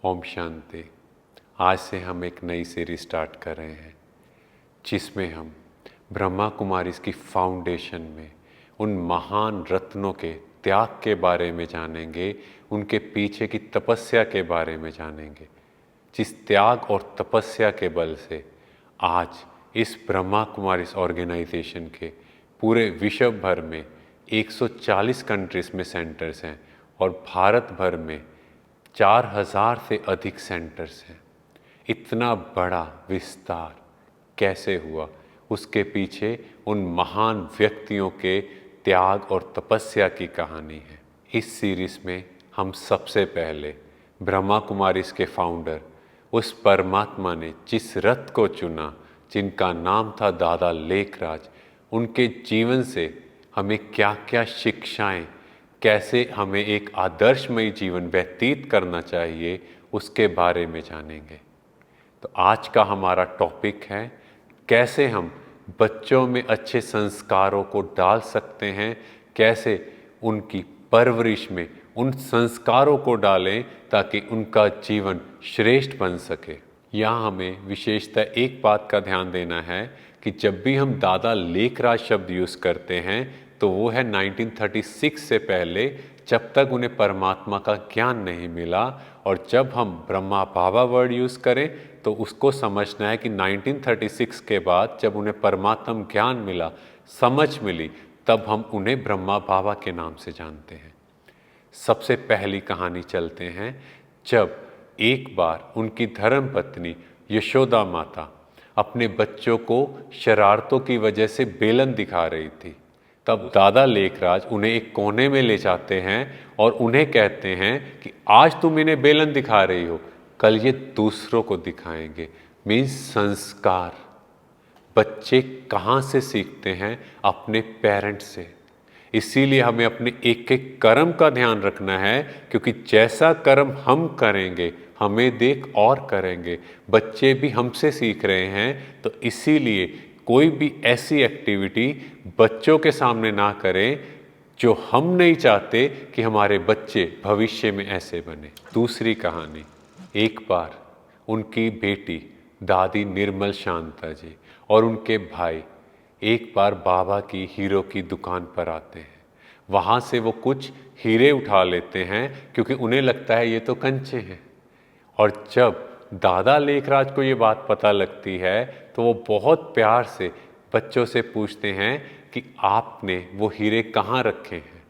ओम शांति। आज से हम एक नई सीरीज स्टार्ट कर रहे हैं जिसमें हम ब्रह्मा कुमारीज की फाउंडेशन में उन महान रत्नों के त्याग के बारे में जानेंगे, उनके पीछे की तपस्या के बारे में जानेंगे, जिस त्याग और तपस्या के बल से आज इस ब्रह्मा कुमारीज ऑर्गेनाइजेशन के पूरे विश्व भर में 140 कंट्रीज में सेंटर्स हैं और भारत भर में 4000 से अधिक सेंटर्स हैं। इतना बड़ा विस्तार कैसे हुआ, उसके पीछे उन महान व्यक्तियों के त्याग और तपस्या की कहानी है। इस सीरीज में हम सबसे पहले ब्रह्मा कुमारीज के फाउंडर, उस परमात्मा ने जिस रथ को चुना, जिनका नाम था दादा लेखराज, उनके जीवन से हमें क्या क्या शिक्षाएं, कैसे हमें एक आदर्शमयी जीवन व्यतीत करना चाहिए, उसके बारे में जानेंगे। तो आज का हमारा टॉपिक है कैसे हम बच्चों में अच्छे संस्कारों को डाल सकते हैं, कैसे उनकी परवरिश में उन संस्कारों को डालें ताकि उनका जीवन श्रेष्ठ बन सके। यहाँ हमें विशेषतः एक बात का ध्यान देना है कि जब भी हम दादा लेखराज शब्द यूज़ करते हैं तो वो है 1936 से पहले, जब तक उन्हें परमात्मा का ज्ञान नहीं मिला। और जब हम ब्रह्मा बाबा वर्ड यूज़ करें तो उसको समझना है कि 1936 के बाद जब उन्हें परमात्म ज्ञान मिला, समझ मिली, तब हम उन्हें ब्रह्मा बाबा के नाम से जानते हैं। सबसे पहली कहानी चलते हैं। जब एक बार उनकी धर्मपत्नी यशोदा माता अपने बच्चों को शरारतों की वजह से बेलन दिखा रही थी, तब दादा लेखराज उन्हें एक कोने में ले जाते हैं और उन्हें कहते हैं कि आज तुम इन्हें बेलन दिखा रही हो, कल ये दूसरों को दिखाएंगे। मीन्स संस्कार। बच्चे कहाँ से सीखते हैं? अपने पेरेंट्स से। इसीलिए हमें अपने एक एक कर्म का ध्यान रखना है, क्योंकि जैसा कर्म हम करेंगे हमें देख और करेंगे। बच्चे भी हमसे सीख रहे हैं, तो इसीलिए कोई भी ऐसी एक्टिविटी बच्चों के सामने ना करें जो हम नहीं चाहते कि हमारे बच्चे भविष्य में ऐसे बने। दूसरी कहानी, एक बार उनकी बेटी दादी निर्मल शांता जी और उनके भाई एक बार बाबा की हीरो की दुकान पर आते हैं। वहाँ से वो कुछ हीरे उठा लेते हैं क्योंकि उन्हें लगता है ये तो कंचे हैं। और जब दादा लेखराज को ये बात पता लगती है तो वो बहुत प्यार से बच्चों से पूछते हैं कि आपने वो हीरे कहाँ रखे हैं।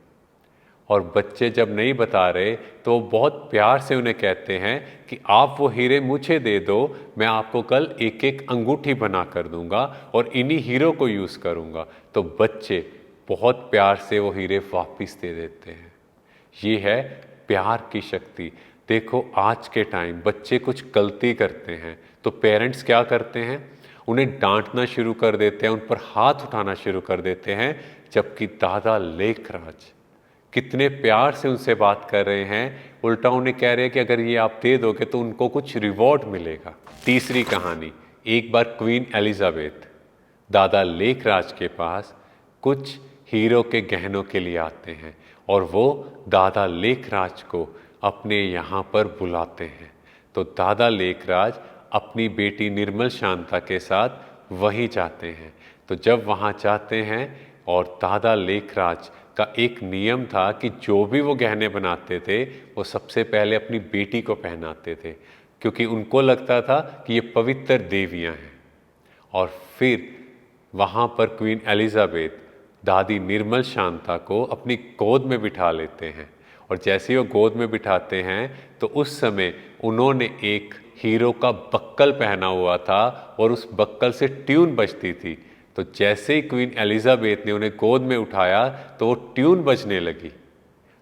और बच्चे जब नहीं बता रहे तो वो बहुत प्यार से उन्हें कहते हैं कि आप वो हीरे मुझे दे दो, मैं आपको कल एक एक अंगूठी बना कर दूंगा और इन्हीं हीरो को यूज़ करूंगा। तो बच्चे बहुत प्यार से वो हीरे वापस दे देते हैं। ये है प्यार की शक्ति। देखो आज के टाइम बच्चे कुछ गलती करते हैं तो पेरेंट्स क्या करते हैं? उन्हें डांटना शुरू कर देते हैं, उन पर हाथ उठाना शुरू कर देते हैं, जबकि दादा लेखराज कितने प्यार से उनसे बात कर रहे हैं। उल्टा उन्हें कह रहे हैं कि अगर ये आप दे दोगे तो उनको कुछ रिवॉर्ड मिलेगा। तीसरी कहानी, एक बार क्वीन एलिजाबेथ दादा लेखराज के पास कुछ हीरो के गहनों के लिए आते हैं और वो दादा लेखराज को अपने यहाँ पर बुलाते हैं। तो दादा लेखराज अपनी बेटी निर्मल शांता के साथ वहीं जाते हैं। तो जब वहाँ जाते हैं और दादा लेखराज का एक नियम था कि जो भी वो गहने बनाते थे वो सबसे पहले अपनी बेटी को पहनाते थे, क्योंकि उनको लगता था कि ये पवित्र देवियाँ हैं। और फिर वहाँ पर क्वीन एलिजाबेथ दादी निर्मल शांता को अपनी गोद में बिठा लेते हैं। और जैसे ही वो गोद में बिठाते हैं तो उस समय उन्होंने एक हीरो का बक्कल पहना हुआ था और उस बक्कल से ट्यून बजती थी। तो जैसे ही क्वीन एलिजाबेथ ने उन्हें गोद में उठाया तो वो ट्यून बजने लगी।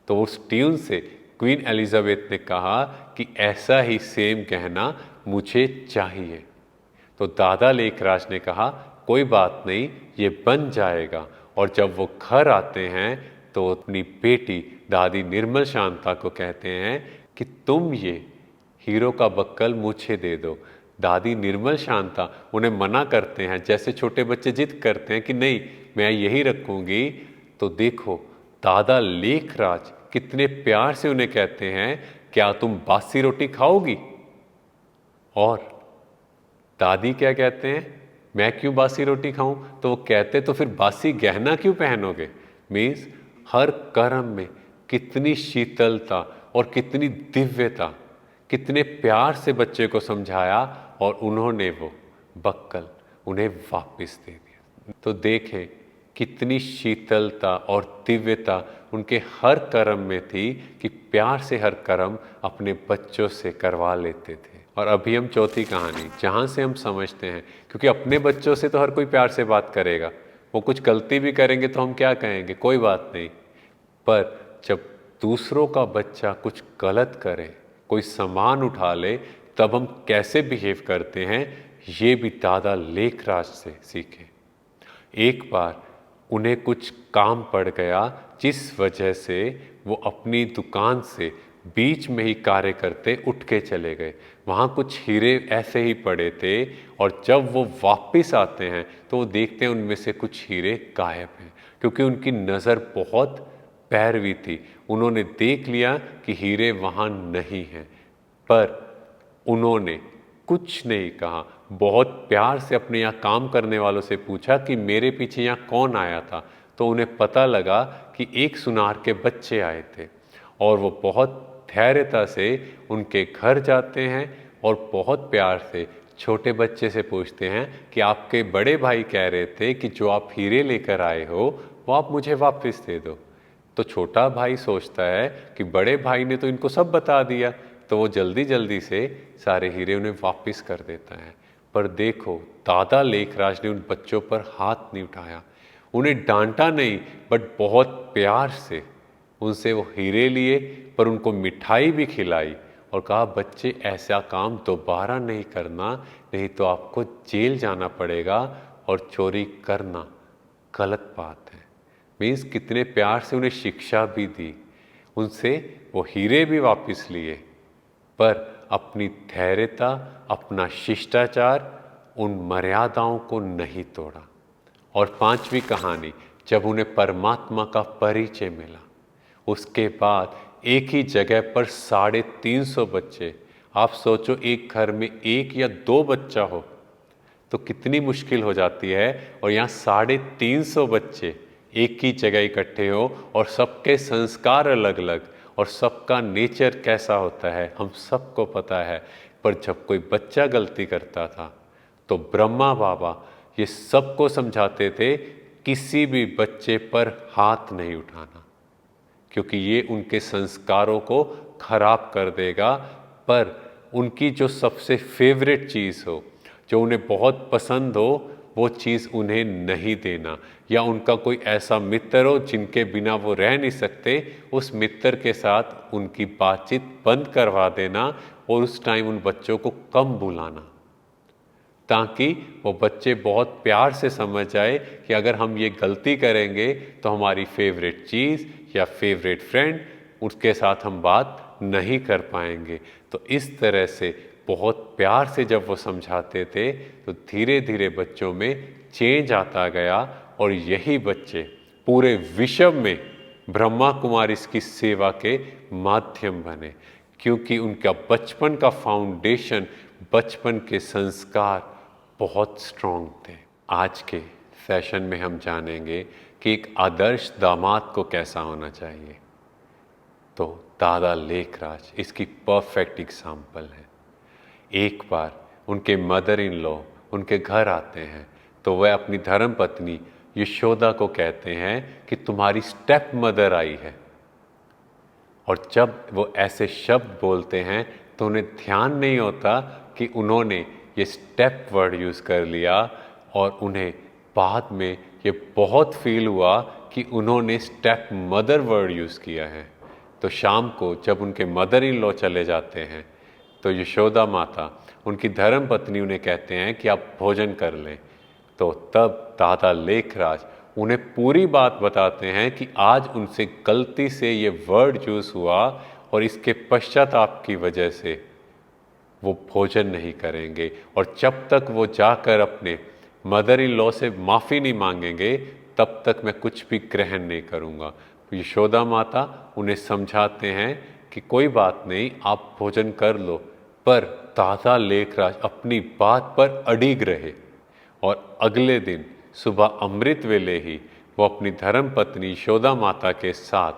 तो उस ट्यून से क्वीन एलिजाबेथ ने कहा कि ऐसा ही सेम गहना मुझे चाहिए। तो दादा लेखराज ने कहा कोई बात नहीं, ये बन जाएगा। और जब वो घर आते हैं तो अपनी बेटी दादी निर्मल शांता को कहते हैं कि तुम ये हीरो का बक्कल मुझे दे दो। दादी निर्मल शांता उन्हें मना करते हैं, जैसे छोटे बच्चे जिद करते हैं कि नहीं मैं यही रखूंगी। तो देखो दादा लेखराज कितने प्यार से उन्हें कहते हैं क्या तुम बासी रोटी खाओगी? और दादी क्या कहते हैं, मैं क्यों बासी रोटी खाऊं? तो वो कहते तो फिर बासी गहना क्यों पहनोगे? मीन्स हर कर्म में कितनी शीतलता और कितनी दिव्यता, कितने प्यार से बच्चे को समझाया और उन्होंने वो बक्कल उन्हें वापस दे दिया। तो देखें कितनी शीतलता और दिव्यता उनके हर कर्म में थी कि प्यार से हर कर्म अपने बच्चों से करवा लेते थे। और अभी हम चौथी कहानी जहाँ से हम समझते हैं, क्योंकि अपने बच्चों से तो हर कोई प्यार से बात करेगा, वो कुछ गलती भी करेंगे तो हम क्या कहेंगे, कोई बात नहीं। पर जब दूसरों का बच्चा कुछ गलत करे, कोई सामान उठा ले, तब हम कैसे बिहेव करते हैं, ये भी दादा लेखराज से सीखे। एक बार उन्हें कुछ काम पड़ गया जिस वजह से वो अपनी दुकान से बीच में ही कार्य करते उठ के चले गए। वहाँ कुछ हीरे ऐसे ही पड़े थे और जब वो वापस आते हैं तो वो देखते हैं उनमें से कुछ हीरे गायब हैं, क्योंकि उनकी नज़र बहुत पैरवी थी। उन्होंने देख लिया कि हीरे वहाँ नहीं हैं, पर उन्होंने कुछ नहीं कहा। बहुत प्यार से अपने यहाँ काम करने वालों से पूछा कि मेरे पीछे यहाँ कौन आया था, तो उन्हें पता लगा कि एक सुनार के बच्चे आए थे। और वो बहुत धैर्यता से उनके घर जाते हैं और बहुत प्यार से छोटे बच्चे से पूछते हैं कि आपके बड़े भाई कह रहे थे कि जो आप हीरे लेकर आए हो वो आप मुझे वापस दे दो। तो छोटा भाई सोचता है कि बड़े भाई ने तो इनको सब बता दिया, तो वो जल्दी जल्दी से सारे हीरे उन्हें वापस कर देता है। पर देखो दादा लेखराज ने उन बच्चों पर हाथ नहीं उठाया, उन्हें डांटा नहीं, बट बहुत प्यार से उनसे वो हीरे लिए, पर उनको मिठाई भी खिलाई और कहा बच्चे ऐसा काम दोबारा नहीं करना, नहीं तो आपको जेल जाना पड़ेगा और चोरी करना गलत बात है। मीन्स कितने प्यार से उन्हें शिक्षा भी दी, उनसे वो हीरे भी वापस लिए, पर अपनी धैर्यता, अपना शिष्टाचार, उन मर्यादाओं को नहीं तोड़ा। और पांचवी कहानी, जब उन्हें परमात्मा का परिचय मिला, उसके बाद एक ही जगह पर 350 बच्चे, आप सोचो एक घर में एक या दो बच्चा हो तो कितनी मुश्किल हो जाती है, और यहाँ 350 बच्चे एक ही जगह इकट्ठे हो और सबके संस्कार अलग अलग और सबका नेचर कैसा होता है हम सबको पता है। पर जब कोई बच्चा गलती करता था तो ब्रह्मा बाबा ये सबको समझाते थे किसी भी बच्चे पर हाथ नहीं उठाना, क्योंकि ये उनके संस्कारों को खराब कर देगा। पर उनकी जो सबसे फेवरेट चीज़ हो, जो उन्हें बहुत पसंद हो, वो चीज़ उन्हें नहीं देना। या उनका कोई ऐसा मित्र हो जिनके बिना वो रह नहीं सकते, उस मित्र के साथ उनकी बातचीत बंद करवा देना और उस टाइम उन बच्चों को कम बुलाना, ताकि वो बच्चे बहुत प्यार से समझ जाए कि अगर हम ये गलती करेंगे तो हमारी फेवरेट चीज़ या फेवरेट फ्रेंड, उसके साथ हम बात नहीं कर पाएंगे। तो इस तरह से बहुत प्यार से जब वो समझाते थे तो धीरे धीरे बच्चों में चेंज आता गया और यही बच्चे पूरे विश्व में ब्रह्मा कुमारीज की सेवा के माध्यम बने, क्योंकि उनका बचपन का फाउंडेशन, बचपन के संस्कार बहुत स्ट्रॉन्ग थे। आज के सेशन में हम जानेंगे कि एक आदर्श दामाद को कैसा होना चाहिए। तो दादा लेखराज इसकी परफेक्ट एग्जाम्पल है। एक बार उनके मदर इन लॉ उनके घर आते हैं तो वह अपनी धर्म पत्नी यशोदा को कहते हैं कि तुम्हारी स्टेप मदर आई है। और जब वो ऐसे शब्द बोलते हैं तो उन्हें ध्यान नहीं होता कि उन्होंने ये स्टेप वर्ड यूज़ कर लिया, और उन्हें बाद में ये बहुत फील हुआ कि उन्होंने स्टेप मदर वर्ड यूज़ किया है। तो शाम को जब उनके मदर इन लॉ चले जाते हैं तो यशोदा माता उनकी धर्म पत्नी उन्हें कहते हैं कि आप भोजन कर लें। तो तब दादा लेखराज उन्हें पूरी बात बताते हैं कि आज उनसे गलती से ये वर्ड यूज़ हुआ और इसके पश्चाताप की वजह से वो भोजन नहीं करेंगे, और जब तक वो जाकर अपने मदर इन लॉ से माफ़ी नहीं मांगेंगे तब तक मैं कुछ भी ग्रहण नहीं करूँगा। यशोदा माता उन्हें समझाते हैं कि कोई बात नहीं, आप भोजन कर लो। पर दादा लेखराज अपनी बात पर अडिग रहे और अगले दिन सुबह अमृत वेले ही वो अपनी धर्म पत्नी यशोदा माता के साथ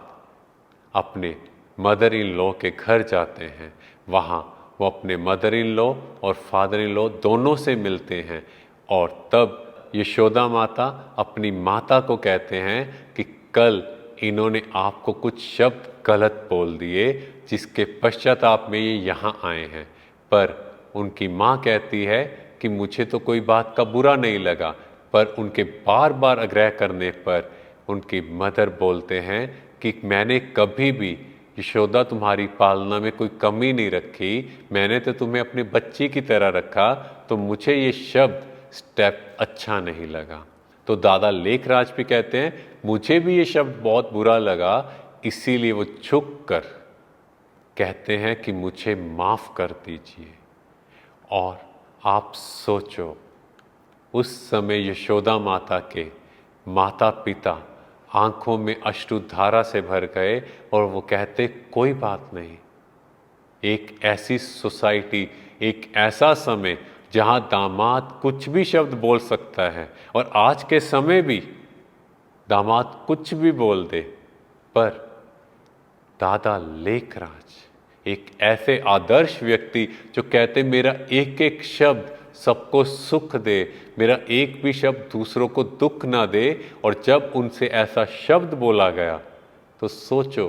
अपने मदर इन लॉ के घर जाते हैं। वहाँ वो अपने मदर इन लॉ और फादर इन लॉ दोनों से मिलते हैं और तब यशोदा माता अपनी माता को कहते हैं कि कल इन्होंने आपको कुछ शब्द गलत बोल दिए जिसके पश्चाताप में ये यहाँ आए हैं। पर उनकी माँ कहती है कि मुझे तो कोई बात का बुरा नहीं लगा, पर उनके बार बार आग्रह करने पर उनकी मदर बोलते हैं कि मैंने कभी भी यशोदा तुम्हारी पालना में कोई कमी नहीं रखी, मैंने तो तुम्हें अपने बच्ची की तरह रखा, तो मुझे ये शब्द स्टेप अच्छा नहीं लगा। तो दादा लेखराज भी कहते हैं मुझे भी ये शब्द बहुत बुरा लगा, इसीलिए वो झुक कर कहते हैं कि मुझे माफ़ कर दीजिए। और आप सोचो, उस समय यशोदा माता के माता पिता आंखों में अश्रुधारा से भर गए और वो कहते कोई बात नहीं। एक ऐसी सोसाइटी, एक ऐसा समय जहां दामाद कुछ भी शब्द बोल सकता है और आज के समय भी दामाद कुछ भी बोल दे, पर दादा लेखराज एक ऐसे आदर्श व्यक्ति जो कहते मेरा एक एक शब्द सबको सुख दे, मेरा एक भी शब्द दूसरों को दुख ना दे। और जब उनसे ऐसा शब्द बोला गया तो सोचो,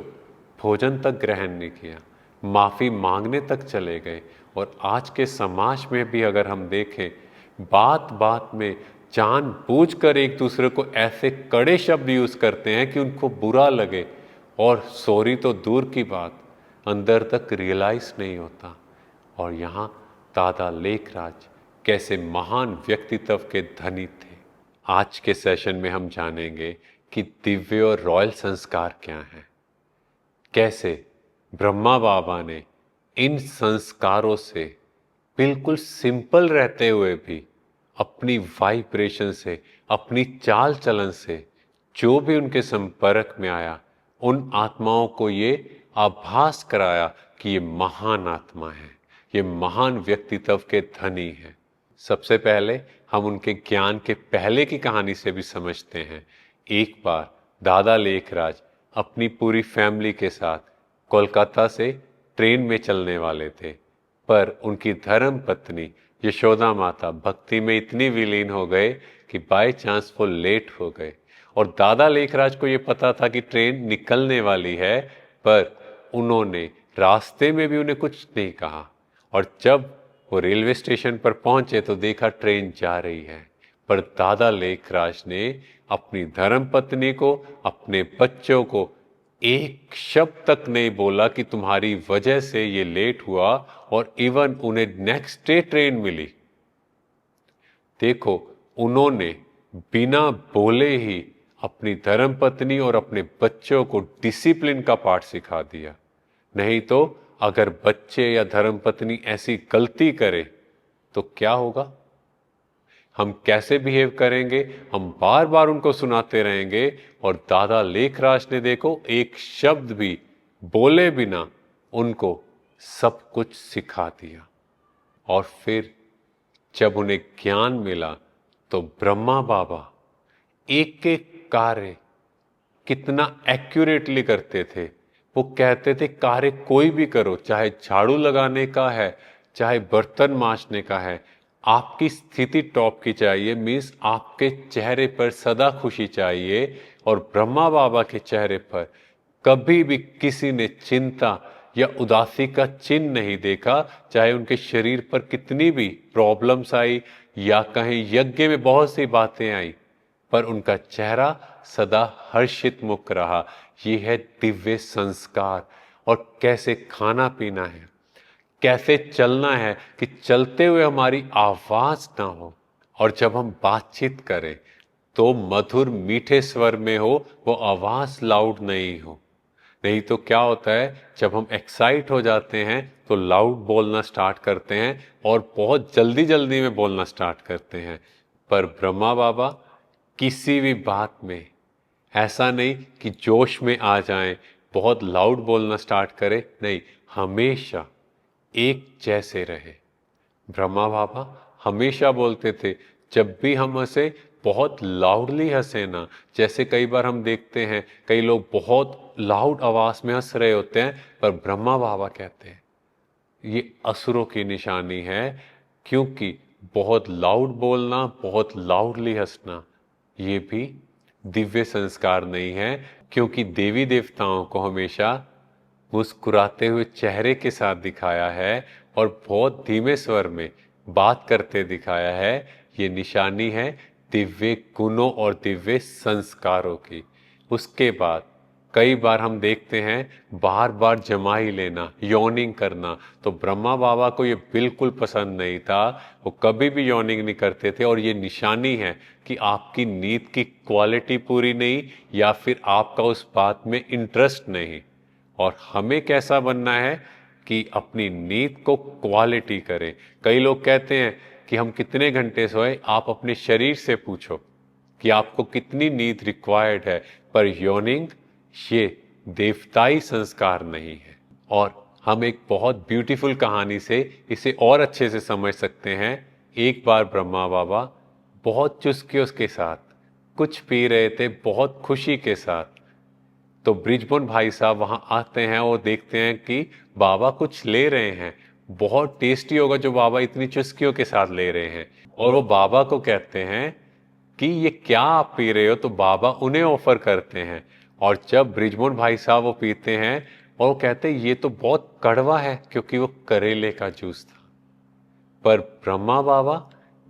भोजन तक ग्रहण नहीं किया, माफ़ी मांगने तक चले गए। और आज के समाज में भी अगर हम देखें, बात बात में जानबूझकर एक दूसरे को ऐसे कड़े शब्द यूज़ करते हैं कि उनको बुरा लगे, और सॉरी तो दूर की बात, अंदर तक रियलाइज नहीं होता। और यहाँ दादा लेखराज कैसे महान व्यक्तित्व के धनी थे। आज के सेशन में हम जानेंगे कि दिव्य और रॉयल संस्कार क्या हैं, कैसे ब्रह्मा बाबा ने इन संस्कारों से बिल्कुल सिंपल रहते हुए भी अपनी वाइब्रेशन से, अपनी चाल चलन से जो भी उनके संपर्क में आया, उन आत्माओं को ये आभास कराया कि ये महान आत्मा है, ये महान व्यक्तित्व के धनी हैं। सबसे पहले हम उनके ज्ञान के पहले की कहानी से भी समझते हैं। एक बार दादा लेखराज अपनी पूरी फैमिली के साथ कोलकाता से ट्रेन में चलने वाले थे, पर उनकी धर्म पत्नी यशोदा माता भक्ति में इतनी विलीन हो गए कि बाय चांस वो लेट हो गए। और दादा लेखराज को ये पता था कि ट्रेन निकलने वाली है, पर उन्होंने रास्ते में भी उन्हें कुछ नहीं कहा। और जब वो रेलवे स्टेशन पर पहुंचे तो देखा ट्रेन जा रही है, पर दादा लेखराज ने अपनी धर्मपत्नी को, अपने बच्चों को एक शब्द तक नहीं बोला कि तुम्हारी वजह से ये लेट हुआ, और इवन उन्हें नेक्स्ट डे ट्रेन मिली। देखो, उन्होंने बिना बोले ही अपनी धर्मपत्नी और अपने बच्चों को डिसिप्लिन का पाठ सिखा दिया। नहीं तो अगर बच्चे या धर्मपत्नी ऐसी गलती करे तो क्या होगा? हम कैसे बिहेव करेंगे? हम बार बार उनको सुनाते रहेंगे। और दादा लेखराज ने देखो एक शब्द भी बोले बिना उनको सब कुछ सिखा दिया। और फिर जब उन्हें ज्ञान मिला तो ब्रह्मा बाबा एक एक कार्य कितना एक्यूरेटली करते थे। वो कहते थे कार्य कोई भी करो, चाहे झाड़ू लगाने का है, चाहे बर्तन मांजने का है, आपकी स्थिति टॉप की चाहिए, मीन्स आपके चेहरे पर सदा खुशी चाहिए। और ब्रह्मा बाबा के चेहरे पर कभी भी किसी ने चिंता या उदासी का चिन्ह नहीं देखा, चाहे उनके शरीर पर कितनी भी प्रॉब्लम्स आई या कहीं यज्ञ में बहुत सी बातें आई, पर उनका चेहरा सदा हर्षित मुख रहा। ये है दिव्य संस्कार। और कैसे खाना पीना है, कैसे चलना है कि चलते हुए हमारी आवाज ना हो, और जब हम बातचीत करें तो मधुर मीठे स्वर में हो, वो आवाज लाउड नहीं हो। नहीं तो क्या होता है, जब हम एक्साइट हो जाते हैं तो लाउड बोलना स्टार्ट करते हैं और बहुत जल्दी जल्दी में बोलना स्टार्ट करते हैं। पर ब्रह्मा बाबा किसी भी बात में ऐसा नहीं कि जोश में आ जाएं, बहुत लाउड बोलना स्टार्ट करे, नहीं, हमेशा एक जैसे रहे। ब्रह्मा बाबा हमेशा बोलते थे, जब भी हम हंसे बहुत लाउडली हंसे ना। जैसे कई बार हम देखते हैं कई लोग बहुत लाउड आवाज में हंस रहे होते हैं, पर ब्रह्मा बाबा कहते हैं ये असुरों की निशानी है, क्योंकि बहुत लाउड बोलना, बहुत लाउडली हंसना ये भी दिव्य संस्कार नहीं है। क्योंकि देवी देवताओं को हमेशा मुस्कुराते हुए चेहरे के साथ दिखाया है और बहुत धीमे स्वर में बात करते दिखाया है। ये निशानी है दिव्य गुणों और दिव्य संस्कारों की। उसके बाद कई बार हम देखते हैं बार बार जमाई लेना, यॉर्निंग करना, तो ब्रह्मा बाबा को ये बिल्कुल पसंद नहीं था। वो कभी भी यॉर्निंग नहीं करते थे और ये निशानी है कि आपकी नींद की क्वालिटी पूरी नहीं, या फिर आपका उस बात में इंटरेस्ट नहीं। और हमें कैसा बनना है कि अपनी नींद को क्वालिटी करें। कई लोग कहते हैं कि हम कितने घंटे सोए, आप अपने शरीर से पूछो कि आपको कितनी नींद रिक्वायर्ड है, पर यॉर्निंग ये देवताई संस्कार नहीं है। और हम एक बहुत ब्यूटीफुल कहानी से इसे और अच्छे से समझ सकते हैं। एक बार ब्रह्मा बाबा बहुत चुस्कियों के साथ कुछ पी रहे थे, बहुत खुशी के साथ। तो ब्रिजमोहन भाई साहब वहां आते हैं और देखते हैं कि बाबा कुछ ले रहे हैं, बहुत टेस्टी होगा जो बाबा इतनी चुस्कियों के साथ ले रहे हैं। और वो बाबा को कहते हैं कि ये क्या आप पी रहे हो, तो बाबा उन्हें ऑफर करते हैं। और जब ब्रिजमोहन भाई साहब वो पीते हैं और वो कहते हैं ये तो बहुत कड़वा है, क्योंकि वो करेले का जूस था। पर ब्रह्मा बाबा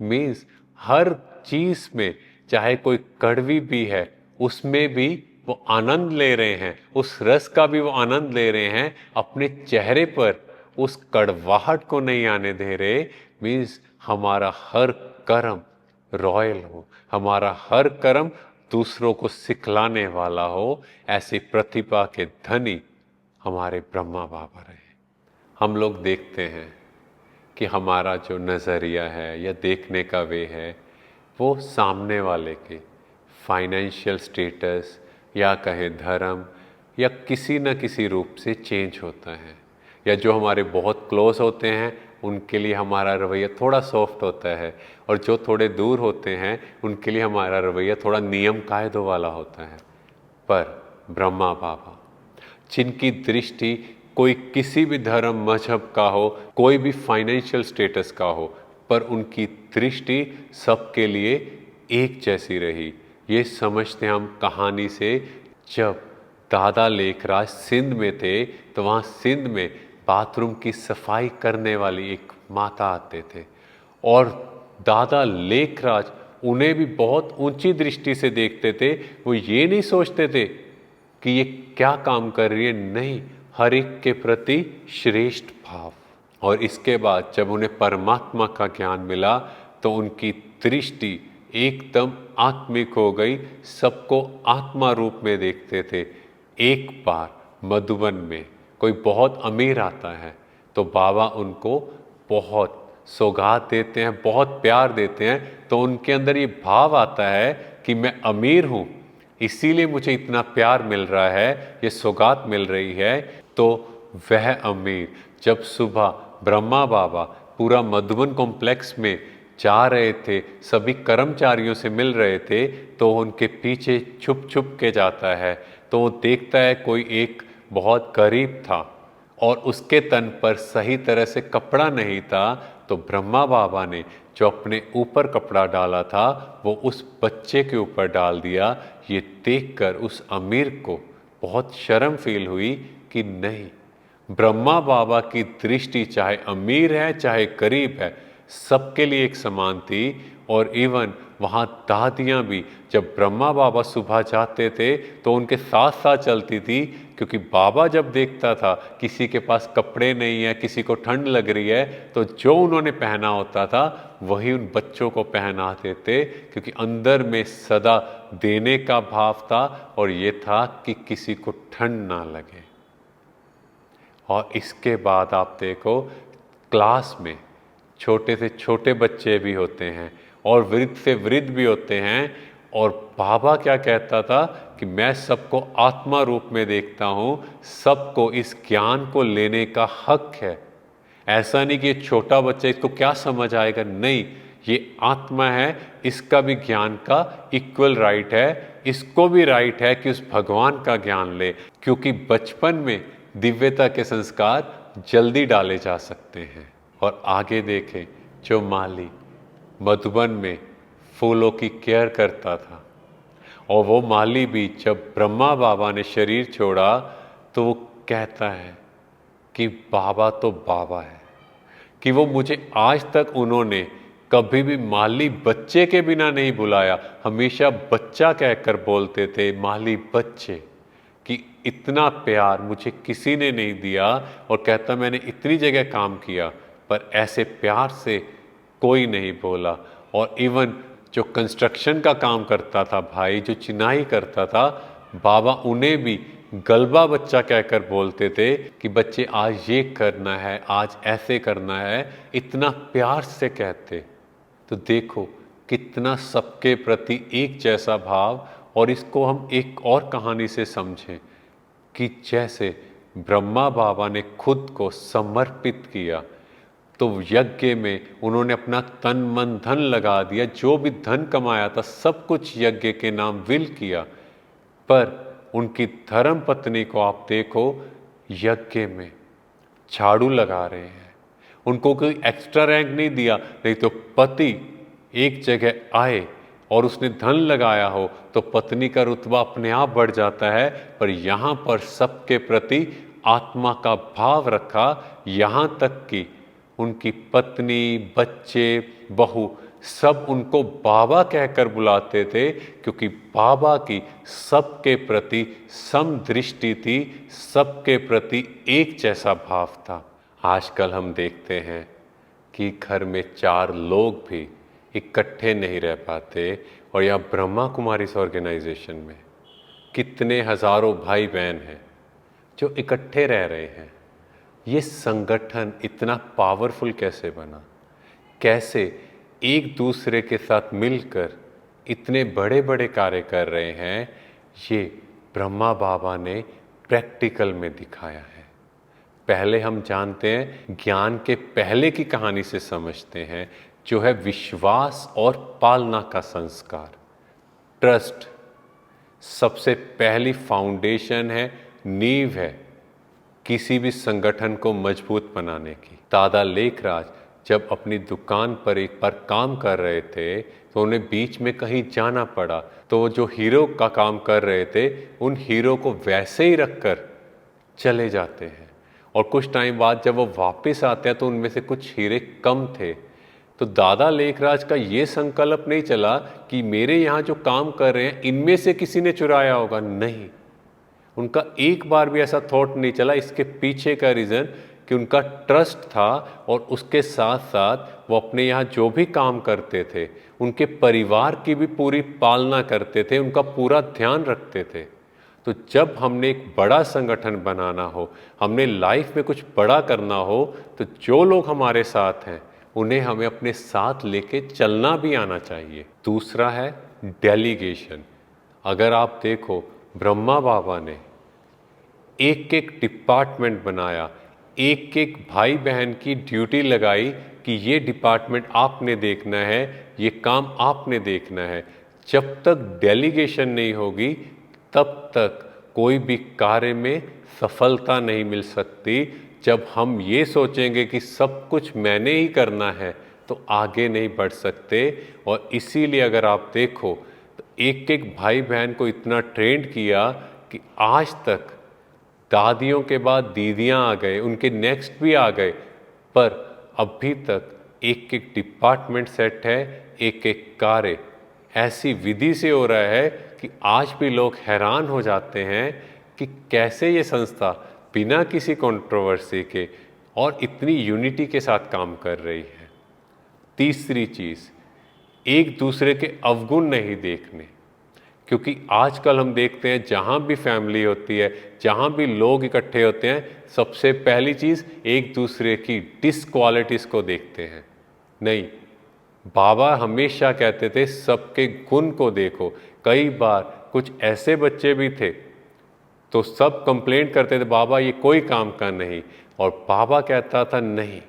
मीन्स हर चीज में, चाहे कोई कड़वी भी है उसमें भी वो आनंद ले रहे हैं, उस रस का भी वो आनंद ले रहे हैं। अपने चेहरे पर उस कड़वाहट को नहीं आने दे रहे। मीन्स हमारा हर कर्म रॉयल हो, हमारा हर कर्म दूसरों को सिखलाने वाला हो। ऐसी प्रतिभा के धनी हमारे ब्रह्मा बाबा रहे। हम लोग देखते हैं कि हमारा जो नज़रिया है या देखने का वे है, वो सामने वाले के फाइनेंशियल स्टेटस या कहें धर्म या किसी न किसी रूप से चेंज होता है। या जो हमारे बहुत क्लोज होते हैं उनके लिए हमारा रवैया थोड़ा सॉफ्ट होता है, और जो थोड़े दूर होते हैं उनके लिए हमारा रवैया थोड़ा नियम कायदों वाला होता है। पर ब्रह्मा बाबा, जिनकी दृष्टि कोई किसी भी धर्म मजहब का हो, कोई भी फाइनेंशियल स्टेटस का हो, पर उनकी दृष्टि सबके लिए एक जैसी रही। ये समझते हम कहानी से, जब दादा लेखराज सिंध में थे तो वहाँ सिंध में बाथरूम की सफाई करने वाली एक माता आते थे, और दादा लेखराज उन्हें भी बहुत ऊंची दृष्टि से देखते थे। वो ये नहीं सोचते थे कि ये क्या काम कर रही है, नहीं, हर एक के प्रति श्रेष्ठ भाव। और इसके बाद जब उन्हें परमात्मा का ज्ञान मिला तो उनकी दृष्टि एकदम आत्मिक हो गई, सबको आत्मा रूप में देखते थे। एक बार मधुबन में कोई बहुत अमीर आता है तो बाबा उनको बहुत सौगात देते हैं, बहुत प्यार देते हैं। तो उनके अंदर ये भाव आता है कि मैं अमीर हूँ, इसीलिए मुझे इतना प्यार मिल रहा है, ये सौगात मिल रही है। तो वह अमीर जब सुबह ब्रह्मा बाबा पूरा मधुबन कॉम्प्लेक्स में जा रहे थे, सभी कर्मचारियों से मिल रहे थे, तो उनके पीछे छुप छुप के जाता है। तो वो देखता है कोई एक बहुत गरीब था और उसके तन पर सही तरह से कपड़ा नहीं था। तो ब्रह्मा बाबा ने जो अपने ऊपर कपड़ा डाला था वो उस बच्चे के ऊपर डाल दिया। ये देखकर उस अमीर को बहुत शर्म फील हुई कि नहीं, ब्रह्मा बाबा की दृष्टि चाहे अमीर है चाहे गरीब है, सबके लिए एक समान थी। और इवन वहाँ दादियाँ भी जब ब्रह्मा बाबा सुबह जाते थे तो उनके साथ साथ चलती थी, क्योंकि बाबा जब देखता था किसी के पास कपड़े नहीं है, किसी को ठंड लग रही है, तो जो उन्होंने पहना होता था वही उन बच्चों को पहनाते थे, क्योंकि अंदर में सदा देने का भाव था और ये था कि किसी को ठंड ना लगे। और इसके बाद आप देखो क्लास में छोटे से छोटे बच्चे भी होते हैं और वृद्ध से वृद्ध भी होते हैं, और बाबा क्या कहता था कि मैं सबको आत्मा रूप में देखता हूँ, सबको इस ज्ञान को लेने का हक है। ऐसा नहीं कि ये छोटा बच्चा इसको क्या समझ आएगा, नहीं, ये आत्मा है, इसका भी ज्ञान का इक्वल राइट है, इसको भी राइट है कि उस भगवान का ज्ञान ले, क्योंकि बचपन में दिव्यता के संस्कार जल्दी डाले जा सकते हैं। और आगे देखें, जो माली मधुबन में फूलों की केयर करता था, और वो माली भी जब ब्रह्मा बाबा ने शरीर छोड़ा तो वो कहता है कि बाबा तो बाबा है, कि वो मुझे आज तक उन्होंने कभी भी माली बच्चे के बिना नहीं बुलाया, हमेशा बच्चा कहकर बोलते थे, माली बच्चे, कि इतना प्यार मुझे किसी ने नहीं दिया। और कहता मैंने इतनी जगह काम किया पर ऐसे प्यार से कोई नहीं बोला। और इवन जो कंस्ट्रक्शन का काम करता था भाई, जो चिनाई करता था, बाबा उन्हें भी गलबा बच्चा कहकर बोलते थे कि बच्चे आज ये करना है, आज ऐसे करना है, इतना प्यार से कहते। तो देखो कितना सबके प्रति एक जैसा भाव। और इसको हम एक और कहानी से समझें कि जैसे ब्रह्मा बाबा ने खुद को समर्पित किया, तो यज्ञ में उन्होंने अपना तन मन धन लगा दिया, जो भी धन कमाया था सब कुछ यज्ञ के नाम विल किया। पर उनकी धर्म पत्नी को आप देखो, यज्ञ में झाड़ू लगा रहे हैं, उनको कोई एक्स्ट्रा रैंक नहीं दिया। नहीं तो पति एक जगह आए और उसने धन लगाया हो तो पत्नी का रुतबा अपने आप बढ़ जाता है, पर यहाँ पर सबके प्रति आत्मा का भाव रखा, यहाँ तक कि उनकी पत्नी, बच्चे, बहू सब उनको बाबा कहकर बुलाते थे, क्योंकि बाबा की सबके प्रति समदृष्टि थी, सबके प्रति एक जैसा भाव था। आजकल हम देखते हैं कि घर में 4 लोग भी इकट्ठे नहीं रह पाते, और यहाँ ब्रह्मा कुमारीज ऑर्गेनाइजेशन में कितने हजारों भाई बहन हैं जो इकट्ठे रह रहे हैं। ये संगठन इतना पावरफुल कैसे बना, कैसे एक दूसरे के साथ मिलकर इतने बड़े बड़े कार्य कर रहे हैं, ये ब्रह्मा बाबा ने प्रैक्टिकल में दिखाया है। पहले हम जानते हैं, ज्ञान के पहले की कहानी से समझते हैं, जो है विश्वास और पालना का संस्कार। ट्रस्ट सबसे पहली फाउंडेशन है, नींव है किसी भी संगठन को मजबूत बनाने की। दादा लेखराज जब अपनी दुकान पर एक बार काम कर रहे थे तो उन्हें बीच में कहीं जाना पड़ा, तो जो हीरो का काम कर रहे थे उन हीरो को वैसे ही रखकर चले जाते हैं, और कुछ टाइम बाद जब वो वापस आते हैं तो उनमें से कुछ हीरे कम थे। तो दादा लेखराज का ये संकल्प नहीं चला कि मेरे यहाँ जो काम कर रहे हैं इनमें से किसी ने चुराया होगा, नहीं, उनका एक बार भी ऐसा थॉट नहीं चला। इसके पीछे का रीज़न कि उनका ट्रस्ट था, और उसके साथ साथ वो अपने यहाँ जो भी काम करते थे उनके परिवार की भी पूरी पालना करते थे, उनका पूरा ध्यान रखते थे। तो जब हमने एक बड़ा संगठन बनाना हो, हमने लाइफ में कुछ बड़ा करना हो, तो जो लोग हमारे साथ हैं उन्हें हमें अपने साथ लेके चलना भी आना चाहिए। दूसरा है डेलीगेशन। अगर आप देखो, ब्रह्मा बाबा ने एक एक डिपार्टमेंट बनाया, एक एक भाई बहन की ड्यूटी लगाई कि ये डिपार्टमेंट आपने देखना है, ये काम आपने देखना है। जब तक डेलीगेशन नहीं होगी तब तक कोई भी कार्य में सफलता नहीं मिल सकती। जब हम ये सोचेंगे कि सब कुछ मैंने ही करना है तो आगे नहीं बढ़ सकते। और इसीलिए अगर आप देखो तो एक एक भाई बहन को इतना ट्रेंड किया कि आज तक दादियों के बाद दीदियां आ गए, उनके नेक्स्ट भी आ गए, पर अभी तक एक एक डिपार्टमेंट सेट है, एक एक कार्य ऐसी विधि से हो रहा है कि आज भी लोग हैरान हो जाते हैं कि कैसे ये संस्था बिना किसी कंट्रोवर्सी के और इतनी यूनिटी के साथ काम कर रही है। तीसरी चीज़, एक दूसरे के अवगुण नहीं देखने, क्योंकि आजकल हम देखते हैं जहाँ भी फैमिली होती है, जहाँ भी लोग इकट्ठे होते हैं, सबसे पहली चीज़ एक दूसरे की डिसक्वालिटीज़ को देखते हैं। नहीं, बाबा हमेशा कहते थे सबके गुण को देखो। कई बार कुछ ऐसे बच्चे भी थे तो सब कंप्लेंट करते थे बाबा ये कोई काम का नहीं, और बाबा कहता था नहीं,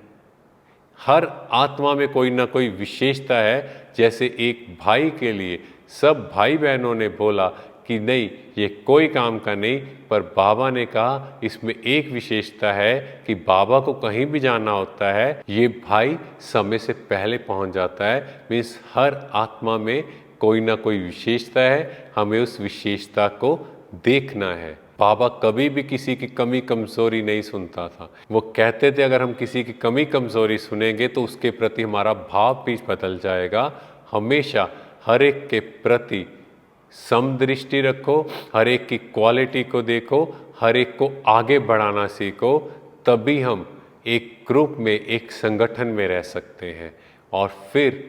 हर आत्मा में कोई ना कोई विशेषता है। जैसे एक भाई के लिए सब भाई बहनों ने बोला कि नहीं ये कोई काम का नहीं, पर बाबा ने कहा इसमें एक विशेषता है कि बाबा को कहीं भी जाना होता है ये भाई समय से पहले पहुंच जाता है। मीन्स हर आत्मा में कोई ना कोई विशेषता है, हमें उस विशेषता को देखना है। बाबा कभी भी किसी की कमी कमजोरी नहीं सुनता था। वो कहते थे अगर हम किसी की कमी कमजोरी सुनेंगे तो उसके प्रति हमारा भाव भी बदल जाएगा। हमेशा हर एक के प्रति समदृष्टि रखो, हर एक की क्वालिटी को देखो, हर एक को आगे बढ़ाना सीखो, तभी हम एक ग्रुप में एक संगठन में रह सकते हैं। और फिर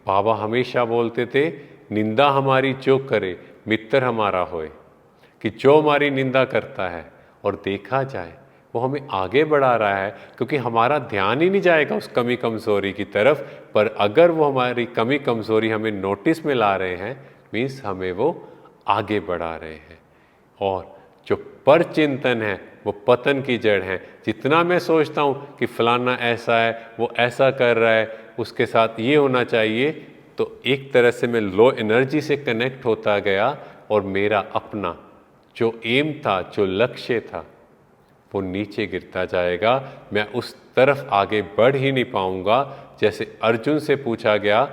बाबा हमेशा बोलते थे निंदा हमारी जो करे मित्र हमारा होए, कि जो हमारी निंदा करता है और देखा जाए वो हमें आगे बढ़ा रहा है, क्योंकि हमारा ध्यान ही नहीं जाएगा उस कमी कमज़ोरी की तरफ। पर अगर वो हमारी कमी कमज़ोरी हमें नोटिस में ला रहे हैं, मीन्स हमें वो आगे बढ़ा रहे हैं। और जो पर चिंतन है वो पतन की जड़ है। जितना मैं सोचता हूँ कि फलाना ऐसा है, वो ऐसा कर रहा है, उसके साथ ये होना चाहिए, तो एक तरह से मैं लो एनर्जी से कनेक्ट होता गया और मेरा अपना जो एम था, जो लक्ष्य था, वो नीचे गिरता जाएगा। मैं उस तरफ आगे बढ़ ही नहीं पाऊंगा। जैसे अर्जुन से पूछा गया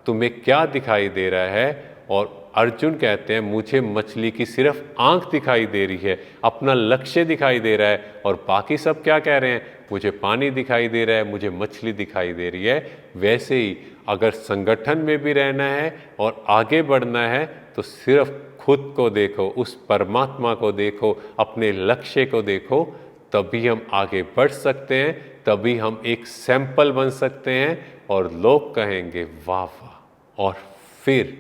तुम्हें क्या दिखाई दे रहा है, और अर्जुन कहते हैं मुझे मछली की सिर्फ आंख दिखाई दे रही है, अपना लक्ष्य दिखाई दे रहा है, और बाकी सब क्या कह रहे हैं, मुझे पानी दिखाई दे रहा है, मुझे मछली दिखाई दे रही है। वैसे ही अगर संगठन में भी रहना है और आगे बढ़ना है तो सिर्फ खुद को देखो, उस परमात्मा को देखो, अपने लक्ष्य को देखो, तभी हम आगे बढ़ सकते हैं, तभी हम एक सैंपल बन सकते हैं और लोग कहेंगे वाह वाह। और फिर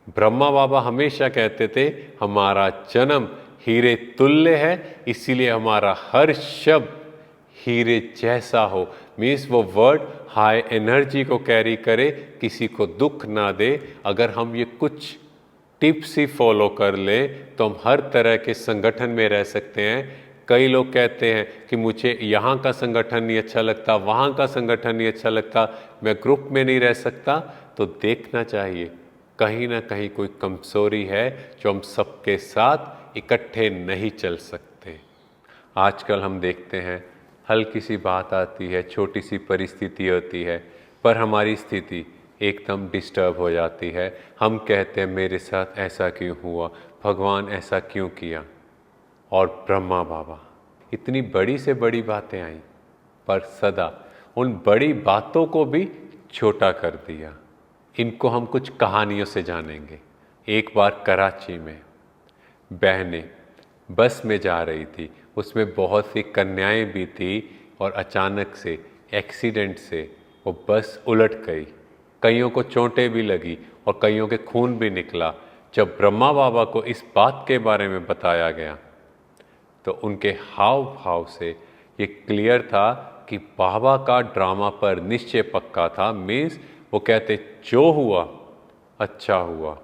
ब्रह्मा बाबा हमेशा कहते थे हमारा जन्म हीरे तुल्य है, इसीलिए हमारा हर शब्द हीरे जैसा हो। मीन्स वो वर्ड हाई एनर्जी को कैरी करे, किसी को दुख ना दे। अगर हम ये कुछ टिप्स ही फॉलो कर ले तो हम हर तरह के संगठन में रह सकते हैं। कई लोग कहते हैं कि मुझे यहाँ का संगठन नहीं अच्छा लगता, वहाँ का संगठन नहीं अच्छा लगता, मैं ग्रुप में नहीं रह सकता। तो देखना चाहिए कहीं ना कहीं कोई कमजोरी है जो हम सबके साथ इकट्ठे नहीं चल सकते। आजकल हम देखते हैं हल्की सी बात आती है, छोटी सी परिस्थिति होती है, पर हमारी स्थिति एकदम डिस्टर्ब हो जाती है। हम कहते हैं मेरे साथ ऐसा क्यों हुआ, भगवान ऐसा क्यों किया। और ब्रह्मा बाबा इतनी बड़ी से बड़ी बातें आई, पर सदा उन बड़ी बातों को भी छोटा कर दिया। इनको हम कुछ कहानियों से जानेंगे। एक बार कराची में बहनें बस में जा रही थी, उसमें बहुत सी कन्याएं भी थी, और अचानक से एक्सीडेंट से वो बस उलट गई। कईयों को चोटें भी लगी और कईयों के खून भी निकला। जब ब्रह्मा बाबा को इस बात के बारे में बताया गया तो उनके हाव भाव से ये क्लियर था कि बाबा का ड्रामा पर निश्चय पक्का था। मीन्स वो कहते जो हुआ अच्छा हुआ,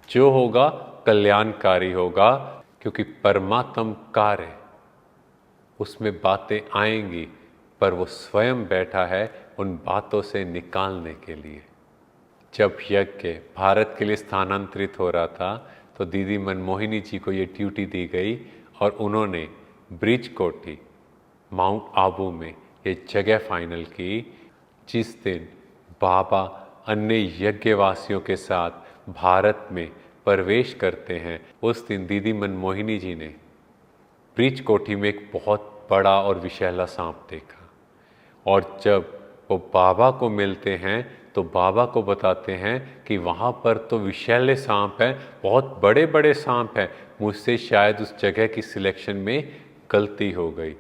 जो होगा कल्याणकारी होगा, क्योंकि परमात्म कार्य उसमें बातें आएंगी, पर वो स्वयं बैठा है उन बातों से निकालने के लिए। जब यज्ञ भारत के लिए स्थानांतरित हो रहा था तो दीदी मनमोहिनी जी को ये ड्यूटी दी गई, और उन्होंने ब्रिज कोठी माउंट आबू में ये जगह फाइनल की। जिस दिन बाबा अन्य यज्ञवासियों के साथ भारत में प्रवेश करते हैं, उस दिन दीदी मनमोहिनी जी ने ब्रिज कोठी में एक बहुत बड़ा और विशैला सांप देखा। और जब वो बाबा को मिलते हैं तो बाबा को बताते हैं कि वहाँ पर तो विशैले सांप हैं, बहुत बड़े बड़े सांप हैं, मुझसे शायद उस जगह की सिलेक्शन में गलती हो गई।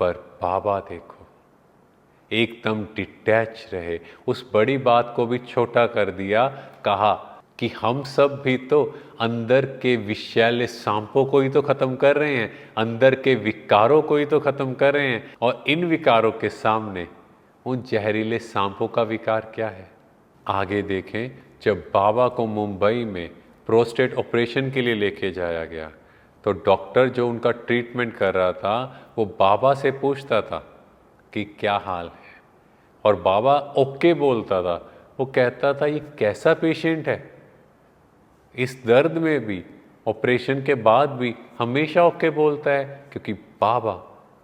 पर बाबा देखो एकदम डिटैच रहे, उस बड़ी बात को भी छोटा कर दिया। कहा कि हम सब भी तो अंदर के विषैले सांपों को ही तो खत्म कर रहे हैं, अंदर के विकारों को ही तो खत्म कर रहे हैं, और इन विकारों के सामने उन जहरीले सांपों का विकार क्या है। आगे देखें, जब बाबा को मुंबई में प्रोस्टेट ऑपरेशन के लिए लेके जाया गया तो डॉक्टर जो उनका ट्रीटमेंट कर रहा था वो बाबा से पूछता था कि क्या हाल है, और बाबा ओके बोलता था। वो कहता था ये कैसा पेशेंट है, इस दर्द में भी, ऑपरेशन के बाद भी हमेशा ओके बोलता है। क्योंकि बाबा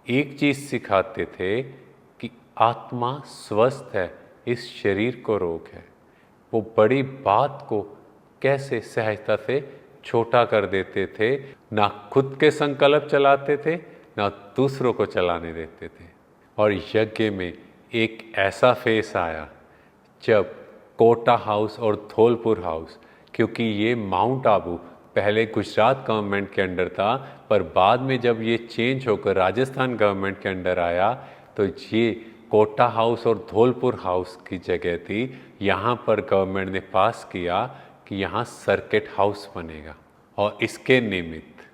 एक चीज़ सिखाते थे कि आत्मा स्वस्थ है, इस शरीर को रोग है। वो बड़ी बात को कैसे सहजता से छोटा कर देते थे, ना खुद के संकल्प चलाते थे, ना दूसरों को चलाने देते थे। और यज्ञ में एक ऐसा फेस आया जब कोटा हाउस और धौलपुर हाउस, क्योंकि ये माउंट आबू पहले गुजरात गवर्नमेंट के अंडर था, पर बाद में जब ये चेंज होकर राजस्थान गवर्नमेंट के अंडर आया तो ये कोटा हाउस और धौलपुर हाउस की जगह थी। यहाँ पर गवर्नमेंट ने पास किया कि यहाँ सर्किट हाउस बनेगा, और इसके निमित्त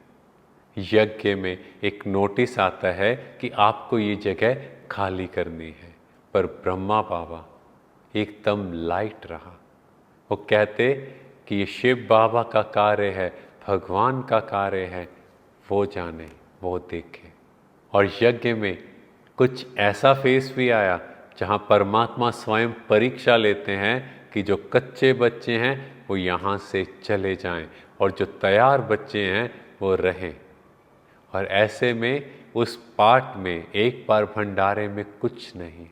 यज्ञ में एक नोटिस आता है कि आपको ये जगह खाली करनी है। पर ब्रह्मा बाबा एकदम लाइट रहा। वो कहते कि ये शिव बाबा का कार्य है, भगवान का कार्य है, वो जाने, वो देखे। और यज्ञ में कुछ ऐसा फेस भी आया जहाँ परमात्मा स्वयं परीक्षा लेते हैं कि जो कच्चे बच्चे हैं वो यहाँ से चले जाएं, और जो तैयार बच्चे हैं वो रहें। और ऐसे में उस पाठ में एक बार भंडारे में कुछ नहीं।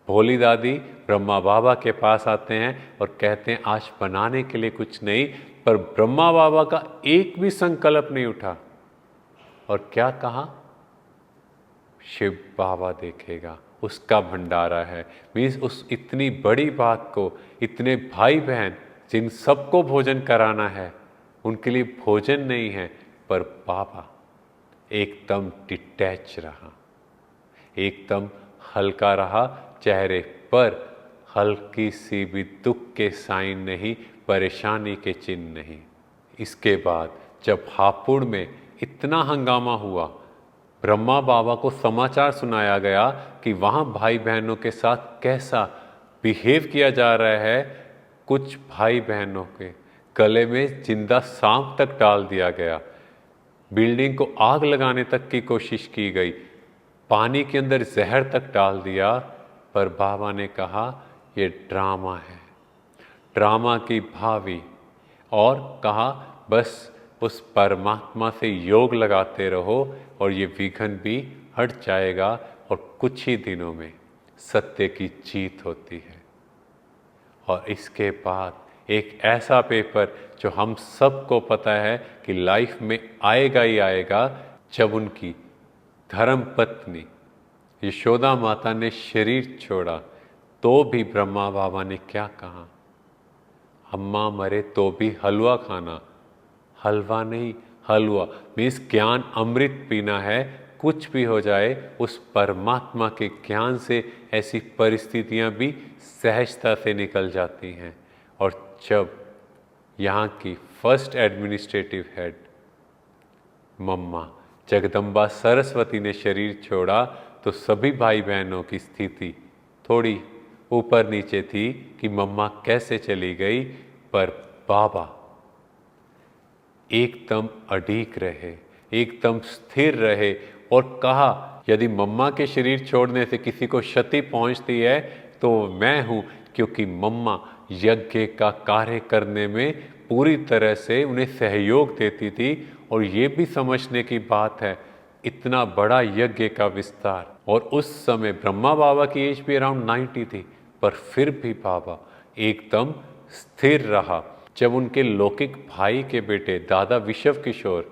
भोली दादी ब्रह्मा बाबा के पास आते हैं और कहते हैं आज बनाने के लिए कुछ नहीं, पर ब्रह्मा बाबा का एक भी संकल्प नहीं उठा। और क्या कहा, शिव बाबा देखेगा, उसका भंडारा है। मीन्स उस इतनी बड़ी बात को इतने भाई बहन जिन सबको भोजन कराना है उनके लिए भोजन नहीं है, पर बाबा एकदम डिटैच रहा, एकदम हल्का रहा, चेहरे पर हल्की सी भी दुख के साइन नहीं, परेशानी के चिन्ह नहीं। इसके बाद जब हापुड़ में इतना हंगामा हुआ, ब्रह्मा बाबा को समाचार सुनाया गया कि वहाँ भाई बहनों के साथ कैसा बिहेव किया जा रहा है। कुछ भाई बहनों के गले में जिंदा सांप तक डाल दिया गया, बिल्डिंग को आग लगाने तक की कोशिश की गई, पानी के अंदर जहर तक डाल दिया। पर बाबा ने कहा ये ड्रामा है, ड्रामा की भावी, और कहा बस उस परमात्मा से योग लगाते रहो और ये विघ्न भी हट जाएगा, और कुछ ही दिनों में सत्य की जीत होती है। और इसके बाद एक ऐसा पेपर जो हम सबको पता है कि लाइफ में आएगा ही आएगा, जब उनकी धर्म पत्नी यशोदा माता ने शरीर छोड़ा तो भी ब्रह्मा बाबा ने क्या कहा, अम्मा मरे तो भी हलवा खाना, हलवा नहीं हलवा। मीन्स ज्ञान अमृत पीना है, कुछ भी हो जाए उस परमात्मा के ज्ञान से ऐसी परिस्थितियां भी सहजता से निकल जाती हैं। और जब यहाँ की फर्स्ट एडमिनिस्ट्रेटिव हेड मम्मा जगदम्बा सरस्वती ने शरीर छोड़ा तो सभी भाई बहनों की स्थिति थोड़ी ऊपर नीचे थी कि मम्मा कैसे चली गई, पर बाबा एकदम अडिग रहे, एकदम स्थिर रहे, और कहा यदि मम्मा के शरीर छोड़ने से किसी को क्षति पहुंचती है तो मैं हूं, क्योंकि मम्मा यज्ञ का कार्य करने में पूरी तरह से उन्हें सहयोग देती थी। और ये भी समझने की बात है, इतना बड़ा यज्ञ का विस्तार, और उस समय ब्रह्मा बाबा की एज भी अराउंड 90 थी, पर फिर भी बाबा एकदम स्थिर रहा। जब उनके लौकिक भाई के बेटे दादा विश्व किशोर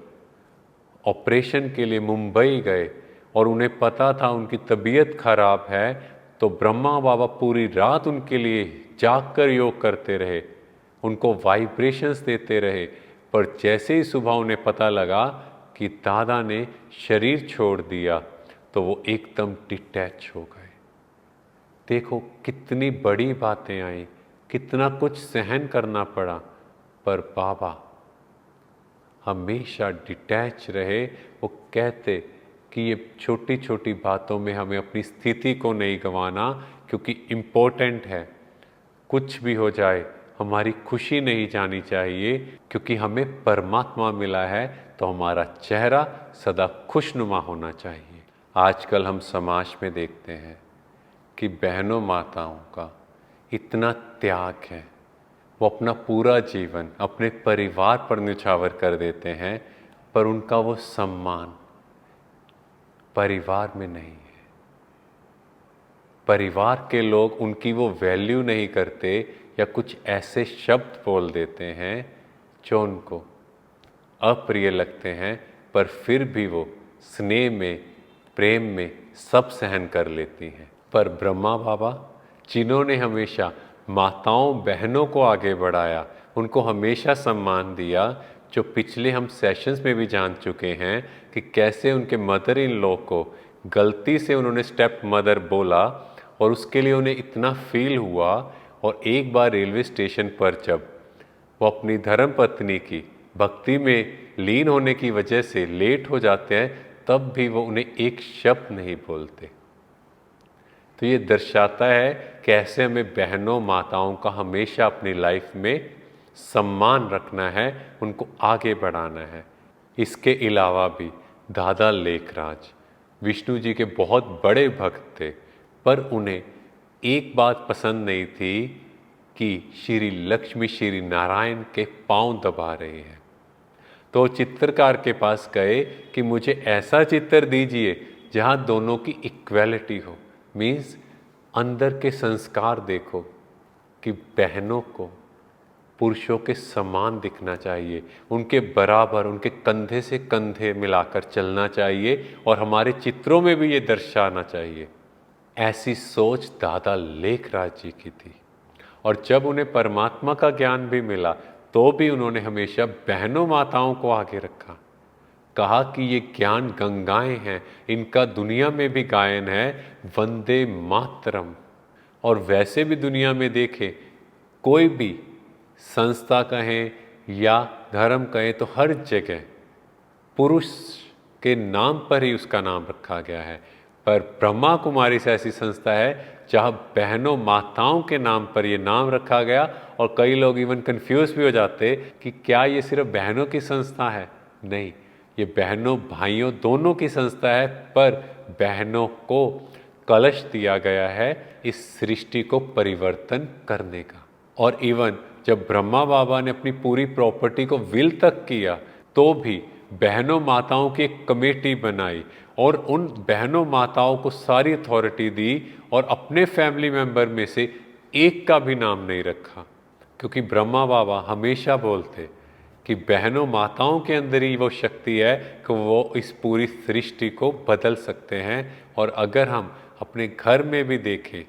ऑपरेशन के लिए मुंबई गए और उन्हें पता था उनकी तबीयत खराब है, तो ब्रह्मा बाबा पूरी रात उनके लिए जागकर योग करते रहे, उनको वाइब्रेशंस देते रहे। पर जैसे ही सुबह उन्हें पता लगा कि दादा ने शरीर छोड़ दिया तो वो एकदम डिटैच हो गए। देखो कितनी बड़ी बातें आई, कितना कुछ सहन करना पड़ा, पर बाबा हमेशा डिटैच रहे। वो कहते कि ये छोटी छोटी बातों में हमें अपनी स्थिति को नहीं गंवाना, क्योंकि इम्पोर्टेंट है कुछ भी हो जाए हमारी खुशी नहीं जानी चाहिए, क्योंकि हमें परमात्मा मिला है तो हमारा चेहरा सदा खुशनुमा होना चाहिए। आजकल हम समाज में देखते हैं कि बहनों माताओं का इतना त्याग है, वो अपना पूरा जीवन अपने परिवार पर न्यौछावर कर देते हैं, पर उनका वो सम्मान परिवार में नहीं है। परिवार के लोग उनकी वो वैल्यू नहीं करते या कुछ ऐसे शब्द बोल देते हैं जो उनको अप्रिय लगते हैं, पर फिर भी वो स्नेह में, प्रेम में सब सहन कर लेती हैं। पर ब्रह्मा बाबा, जिन्होंने हमेशा माताओं बहनों को आगे बढ़ाया, उनको हमेशा सम्मान दिया, जो पिछले हम सेशंस में भी जान चुके हैं कि कैसे उनके मदर इन लॉ को गलती से उन्होंने स्टेप मदर बोला और उसके लिए उन्हें इतना फील हुआ, और एक बार रेलवे स्टेशन पर जब वो अपनी धर्म पत्नी की भक्ति में लीन होने की वजह से लेट हो जाते हैं, तब भी वो उन्हें एक शब्द नहीं बोलते। तो ये दर्शाता है कैसे हमें बहनों माताओं का हमेशा अपनी लाइफ में सम्मान रखना है, उनको आगे बढ़ाना है। इसके अलावा भी दादा लेखराज विष्णु जी के बहुत बड़े भक्त थे, पर उन्हें एक बात पसंद नहीं थी कि श्री लक्ष्मी श्री नारायण के पांव दबा रही है। तो चित्रकार के पास गए कि मुझे ऐसा चित्र दीजिए जहां दोनों की इक्वलिटी हो। मीन्स अंदर के संस्कार देखो कि बहनों को पुरुषों के समान दिखना चाहिए, उनके बराबर, उनके कंधे से कंधे मिलाकर चलना चाहिए, और हमारे चित्रों में भी ये दर्शाना चाहिए। ऐसी सोच दादा लेखराज जी की थी। और जब उन्हें परमात्मा का ज्ञान भी मिला तो भी उन्होंने हमेशा बहनों माताओं को आगे रखा। कहा कि ये ज्ञान गंगाएं हैं, इनका दुनिया में भी गायन है, वंदे मातरम। और वैसे भी दुनिया में देखें, कोई भी संस्था कहें या धर्म कहें तो हर जगह पुरुष के नाम पर ही उसका नाम रखा गया है, पर ब्रह्मा कुमारी से ऐसी संस्था है जहाँ बहनों माताओं के नाम पर ये नाम रखा गया। और कई लोग इवन कंफ्यूज भी हो जाते कि क्या ये सिर्फ बहनों की संस्था है। नहीं, ये बहनों भाइयों दोनों की संस्था है, पर बहनों को कलश दिया गया है इस सृष्टि को परिवर्तन करने का। और इवन जब ब्रह्मा बाबा ने अपनी पूरी प्रॉपर्टी को विल तक किया, तो भी बहनों माताओं की एक कमेटी बनाई और उन बहनों माताओं को सारी अथॉरिटी दी, और अपने फैमिली मेंबर में से एक का भी नाम नहीं रखा, क्योंकि ब्रह्मा बाबा हमेशा बोलते कि बहनों माताओं के अंदर ही वो शक्ति है कि वो इस पूरी सृष्टि को बदल सकते हैं। और अगर हम अपने घर में भी देखें,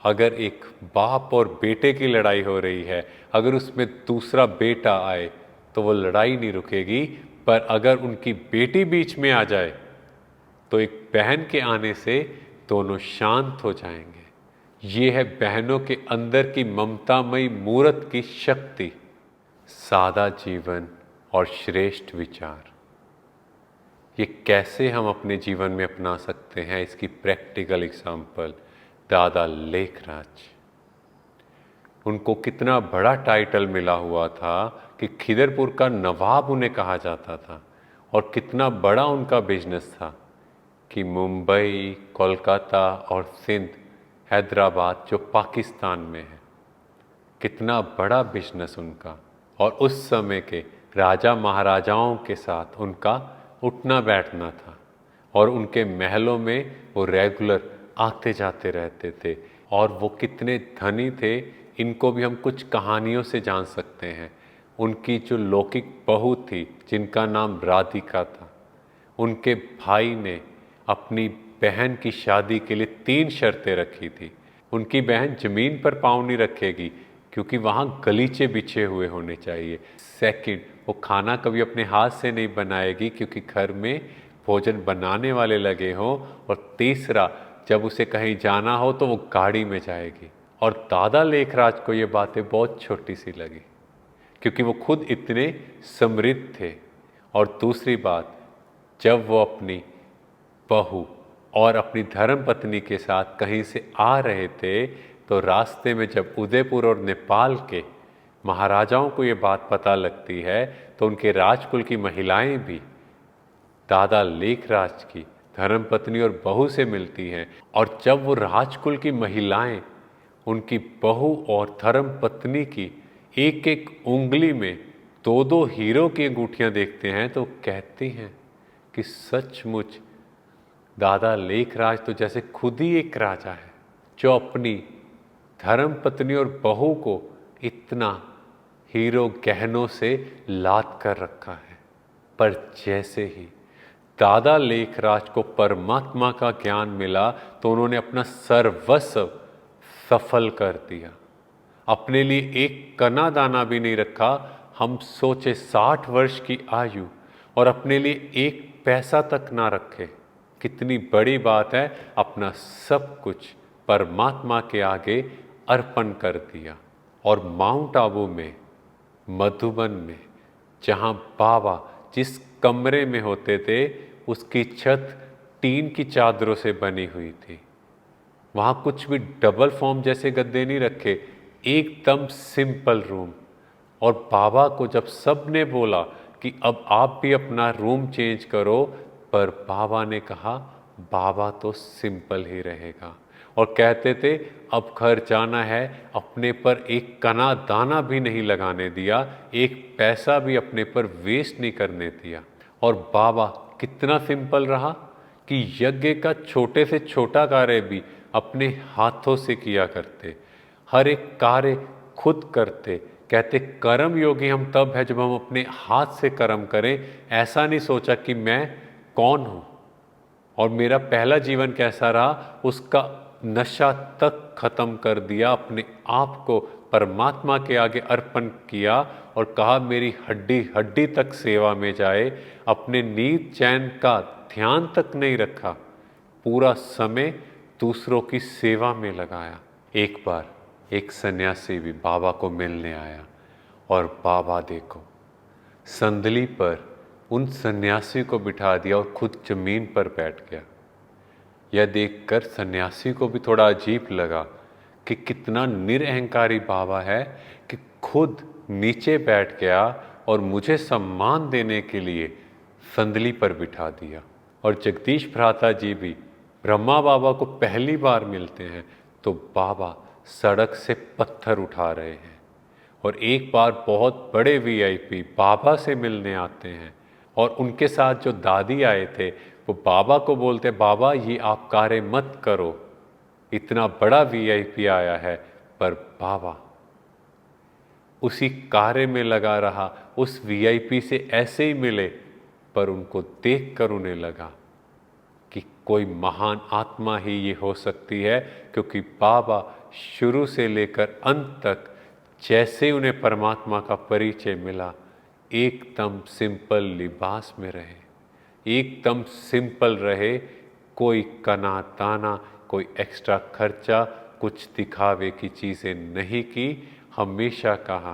अगर एक बाप और बेटे की लड़ाई हो रही है, अगर उसमें दूसरा बेटा आए तो वो लड़ाई नहीं रुकेगी, पर अगर उनकी बेटी बीच में आ जाए तो एक बहन के आने से दोनों शांत हो जाएंगे। ये है बहनों के अंदर की ममतामयी मूर्त की शक्ति। सादा जीवन और श्रेष्ठ विचार, ये कैसे हम अपने जीवन में अपना सकते हैं, इसकी प्रैक्टिकल एग्जाम्पल दादा लेखराज। उनको कितना बड़ा टाइटल मिला हुआ था कि खिदरपुर का नवाब उन्हें कहा जाता था, और कितना बड़ा उनका बिजनेस था कि मुंबई, कोलकाता और सिंध, हैदराबाद जो पाकिस्तान में है, कितना बड़ा बिजनेस उनका। और उस समय के राजा महाराजाओं के साथ उनका उठना बैठना था, और उनके महलों में वो रेगुलर आते जाते रहते थे। और वो कितने धनी थे, इनको भी हम कुछ कहानियों से जान सकते हैं। उनकी जो लौकिक बहू थी जिनका नाम राधिका था, उनके भाई ने अपनी बहन की शादी के लिए 3 शर्तें रखी थी। उनकी बहन जमीन पर पाँव नहीं रखेगी क्योंकि वहाँ गलीचे बिछे हुए होने चाहिए। सेकंड, वो खाना कभी अपने हाथ से नहीं बनाएगी क्योंकि घर में भोजन बनाने वाले लगे हों। और तीसरा, जब उसे कहीं जाना हो तो वो गाड़ी में जाएगी। और दादा लेखराज को ये बातें बहुत छोटी सी लगी क्योंकि वो खुद इतने समृद्ध थे। और दूसरी बात, जब वो अपनी बहू और अपनी धर्म पत्नी के साथ कहीं से आ रहे थे तो रास्ते में जब उदयपुर और नेपाल के महाराजाओं को ये बात पता लगती है तो उनके राजकुल की महिलाएं भी दादा लेखराज की धर्मपत्नी और बहू से मिलती हैं। और जब वो राजकुल की महिलाएं उनकी बहू और धर्मपत्नी की एक एक उंगली में दो दो हीरो की अंगूठियां देखते हैं तो कहती हैं कि सचमुच दादा लेखराज तो जैसे खुद ही एक राजा है जो अपनी धर्मपत्नी और बहू को इतना हीरो गहनों से लाद कर रखा है। पर जैसे ही दादा लेखराज को परमात्मा का ज्ञान मिला तो उन्होंने अपना सर्वस्व सफल कर दिया। अपने लिए एक कना दाना भी नहीं रखा। हम सोचे 60 वर्ष की आयु और अपने लिए एक पैसा तक ना रखे, कितनी बड़ी बात है। अपना सब कुछ परमात्मा के आगे अर्पण कर दिया। और माउंट आबू में, मधुबन में, जहाँ बाबा जिस कमरे में होते थे उसकी छत टीन की चादरों से बनी हुई थी। वहाँ कुछ भी डबल फॉर्म जैसे गद्दे नहीं रखे, एकदम सिंपल रूम। और बाबा को जब सब ने बोला कि अब आप भी अपना रूम चेंज करो, पर बाबा ने कहा बाबा तो सिंपल ही रहेगा। और कहते थे अब घर जाना है, अपने पर एक कना दाना भी नहीं लगाने दिया, एक पैसा भी अपने पर वेस्ट नहीं करने दिया। और बाबा कितना सिंपल रहा कि यज्ञ का छोटे से छोटा कार्य भी अपने हाथों से किया करते, हर एक कार्य खुद करते। कहते कर्म योगी हम तब है जब हम अपने हाथ से कर्म करें। ऐसा नहीं सोचा कि मैं कौन हूँ और मेरा पहला जीवन कैसा रहा, उसका नशा तक खत्म कर दिया। अपने आप को परमात्मा के आगे अर्पण किया और कहा मेरी हड्डी हड्डी तक सेवा में जाए। अपने नींद चैन का ध्यान तक नहीं रखा, पूरा समय दूसरों की सेवा में लगाया। एक बार एक सन्यासी भी बाबा को मिलने आया और बाबा देखो संदली पर उन सन्यासी को बिठा दिया और खुद जमीन पर बैठ गया। यह देखकर सन्यासी को भी थोड़ा अजीब लगा कि कितना निरअहंकारी बाबा है कि खुद नीचे बैठ गया और मुझे सम्मान देने के लिए संदली पर बिठा दिया। और जगदीश भ्राता जी भी ब्रह्मा बाबा को पहली बार मिलते हैं तो बाबा सड़क से पत्थर उठा रहे हैं। और एक बार बहुत बड़े वीआईपी बाबा से मिलने आते हैं और उनके साथ जो दादी आए थे वो बाबा को बोलते बाबा ये आप कार्य मत करो, इतना बड़ा वीआईपी आया है। पर बाबा उसी कार्य में लगा रहा, उस वीआईपी से ऐसे ही मिले, पर उनको देखकर उन्हें लगा कि कोई महान आत्मा ही ये हो सकती है, क्योंकि बाबा शुरू से लेकर अंत तक जैसे उन्हें परमात्मा का परिचय मिला एकदम सिंपल लिबास में रहे, एकदम सिंपल रहे। कोई कना ताना, कोई एक्स्ट्रा खर्चा, कुछ दिखावे की चीज़ें नहीं की। हमेशा कहा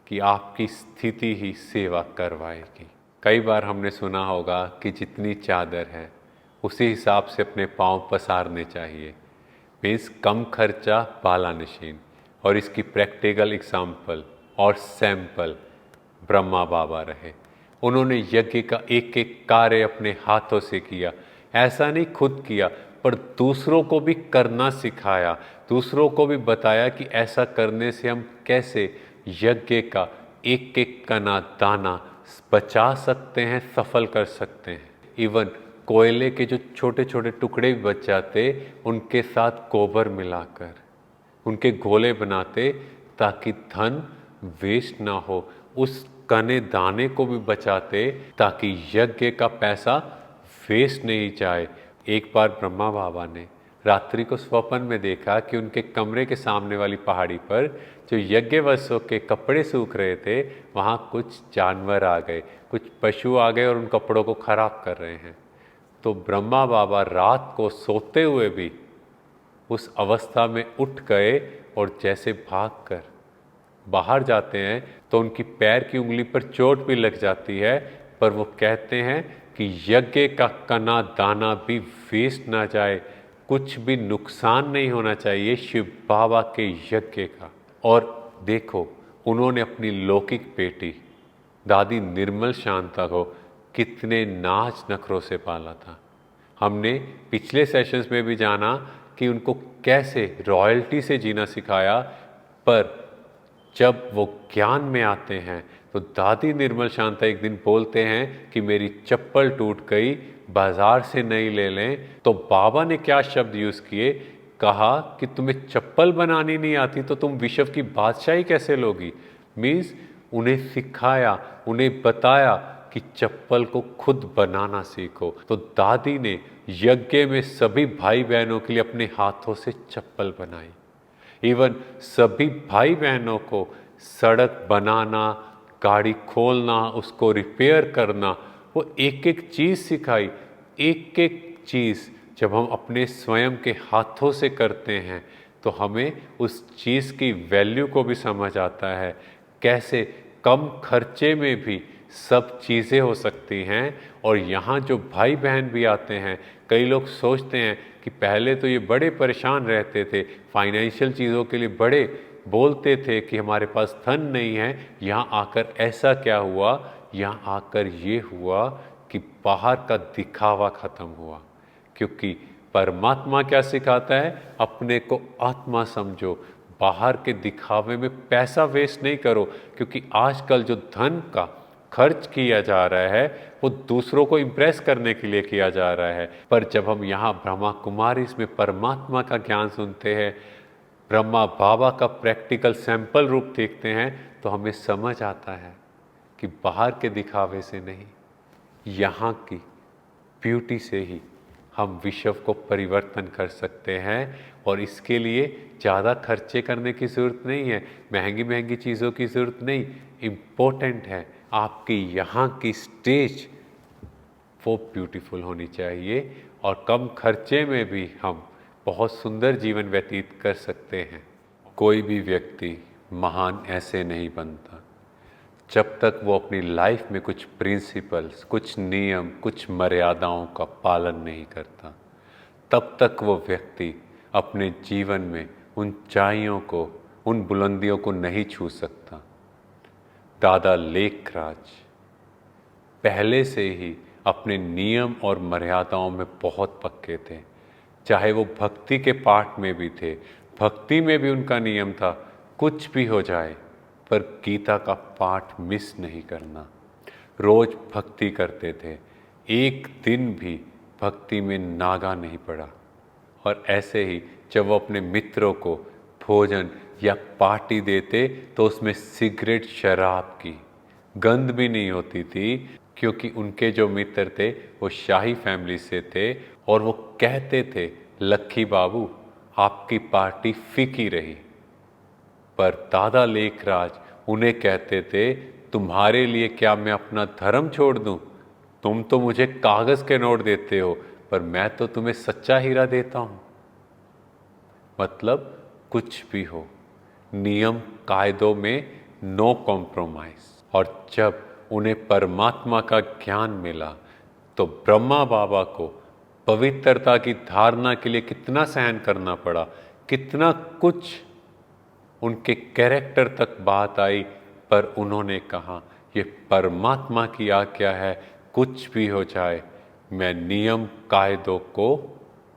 कि आपकी स्थिति ही सेवा करवाएगी। कई बार हमने सुना होगा कि जितनी चादर है उसी हिसाब से अपने पाँव पसारने चाहिए। मीन्स कम खर्चा बाला नशीन। और इसकी प्रैक्टिकल एग्जाम्पल और सैंपल ब्रह्मा बाबा रहे। उन्होंने यज्ञ का एक एक कार्य अपने हाथों से किया। ऐसा नहीं खुद किया, पर दूसरों को भी करना सिखाया, दूसरों को भी बताया कि ऐसा करने से हम कैसे यज्ञ का एक एक कना दाना बचा सकते हैं, सफल कर सकते हैं। इवन कोयले के जो छोटे छोटे टुकड़े भी बच जाते, उनके साथ गोबर मिलाकर उनके गोले बनाते ताकि धन वेस्ट ना हो। उस कने दाने को भी बचाते ताकि यज्ञ का पैसा वेस्ट नहीं जाए। एक बार ब्रह्मा बाबा ने रात्रि को स्वप्न में देखा कि उनके कमरे के सामने वाली पहाड़ी पर जो यज्ञवस्सों के कपड़े सूख रहे थे, वहाँ कुछ जानवर आ गए, कुछ पशु आ गए और उन कपड़ों को खराब कर रहे हैं। तो ब्रह्मा बाबा रात को सोते हुए भी उस अवस्था में उठ गए और जैसे भागकर बाहर जाते हैं तो उनकी पैर की उंगली पर चोट भी लग जाती है, पर वो कहते हैं कि यज्ञ का कना दाना भी वेस्ट ना जाए, कुछ भी नुकसान नहीं होना चाहिए शिव बाबा के यज्ञ का। और देखो, उन्होंने अपनी लौकिक बेटी दादी निर्मल शांता को कितने नाच नखरों से पाला था। हमने पिछले सेशंस में भी जाना कि उनको कैसे रॉयल्टी से जीना सिखाया, पर जब वो ज्ञान में आते हैं तो दादी निर्मल शांता एक दिन बोलते हैं कि मेरी चप्पल टूट गई, बाजार से नई ले लें। तो बाबा ने क्या शब्द यूज़ किए, कहा कि तुम्हें चप्पल बनानी नहीं आती तो तुम विश्व की बादशाही कैसे लोगी। मीन्स उन्हें सिखाया, उन्हें बताया कि चप्पल को खुद बनाना सीखो। तो दादी ने यज्ञ में सभी भाई बहनों के लिए अपने हाथों से चप्पल बनाई। इवन सभी भाई बहनों को सड़क बनाना, गाड़ी खोलना, उसको रिपेयर करना, वो एक एक चीज़ सिखाई। एक एक चीज़ जब हम अपने स्वयं के हाथों से करते हैं तो हमें उस चीज़ की वैल्यू को भी समझ आता है, कैसे कम खर्चे में भी सब चीज़ें हो सकती हैं। और यहाँ जो भाई बहन भी आते हैं, कई लोग सोचते हैं कि पहले तो ये बड़े परेशान रहते थे, फाइनेंशियल चीज़ों के लिए बड़े बोलते थे कि हमारे पास धन नहीं है। यहाँ आकर ऐसा क्या हुआ, यहाँ आकर ये हुआ कि बाहर का दिखावा खत्म हुआ। क्योंकि परमात्मा क्या सिखाता है, अपने को आत्मा समझो, बाहर के दिखावे में पैसा वेस्ट नहीं करो। क्योंकि आजकल जो धन का खर्च किया जा रहा है वो दूसरों को इम्प्रेस करने के लिए किया जा रहा है। पर जब हम यहाँ ब्रह्मा कुमारी इसमें परमात्मा का ज्ञान सुनते हैं, ब्रह्मा बाबा का प्रैक्टिकल सैंपल रूप देखते हैं, तो हमें समझ आता है कि बाहर के दिखावे से नहीं, यहाँ की ब्यूटी से ही हम विश्व को परिवर्तन कर सकते हैं। और इसके लिए ज़्यादा खर्चे करने की ज़रूरत नहीं है, महंगी महंगी चीज़ों की ज़रूरत नहीं। इम्पोर्टेंट है आपकी यहाँ की स्टेज वो ब्यूटीफुल होनी चाहिए, और कम खर्चे में भी हम बहुत सुंदर जीवन व्यतीत कर सकते हैं। कोई भी व्यक्ति महान ऐसे नहीं बनता जब तक वो अपनी लाइफ में कुछ प्रिंसिपल्स, कुछ नियम, कुछ मर्यादाओं का पालन नहीं करता। तब तक वो व्यक्ति अपने जीवन में ऊंचाइयों को, उन बुलंदियों को नहीं छू सकता। दादा लेखराज पहले से ही अपने नियम और मर्यादाओं में बहुत पक्के थे। चाहे वो भक्ति के पाठ में भी थे, भक्ति में भी उनका नियम था कुछ भी हो जाए पर गीता का पाठ मिस नहीं करना। रोज भक्ति करते थे, एक दिन भी भक्ति में नागा नहीं पड़ा। और ऐसे ही जब वो अपने मित्रों को भोजन या पार्टी देते तो उसमें सिगरेट, शराब की गंध भी नहीं होती थी, क्योंकि उनके जो मित्र थे वो शाही फैमिली से थे। और वो कहते थे, लक्की बाबू आपकी पार्टी फीकी रही। पर दादा लेखराज उन्हें कहते थे, तुम्हारे लिए क्या मैं अपना धर्म छोड़ दूं? तुम तो मुझे कागज़ के नोट देते हो, पर मैं तो तुम्हें सच्चा हीरा देता हूं। मतलब कुछ भी हो, नियम कायदों में नो कॉम्प्रोमाइज। और जब उन्हें परमात्मा का ज्ञान मिला तो ब्रह्मा बाबा को पवित्रता की धारणा के लिए कितना सहन करना पड़ा, कितना कुछ उनके कैरेक्टर तक बात आई। पर उन्होंने कहा, ये परमात्मा की आज्ञा है, कुछ भी हो जाए मैं नियम कायदों को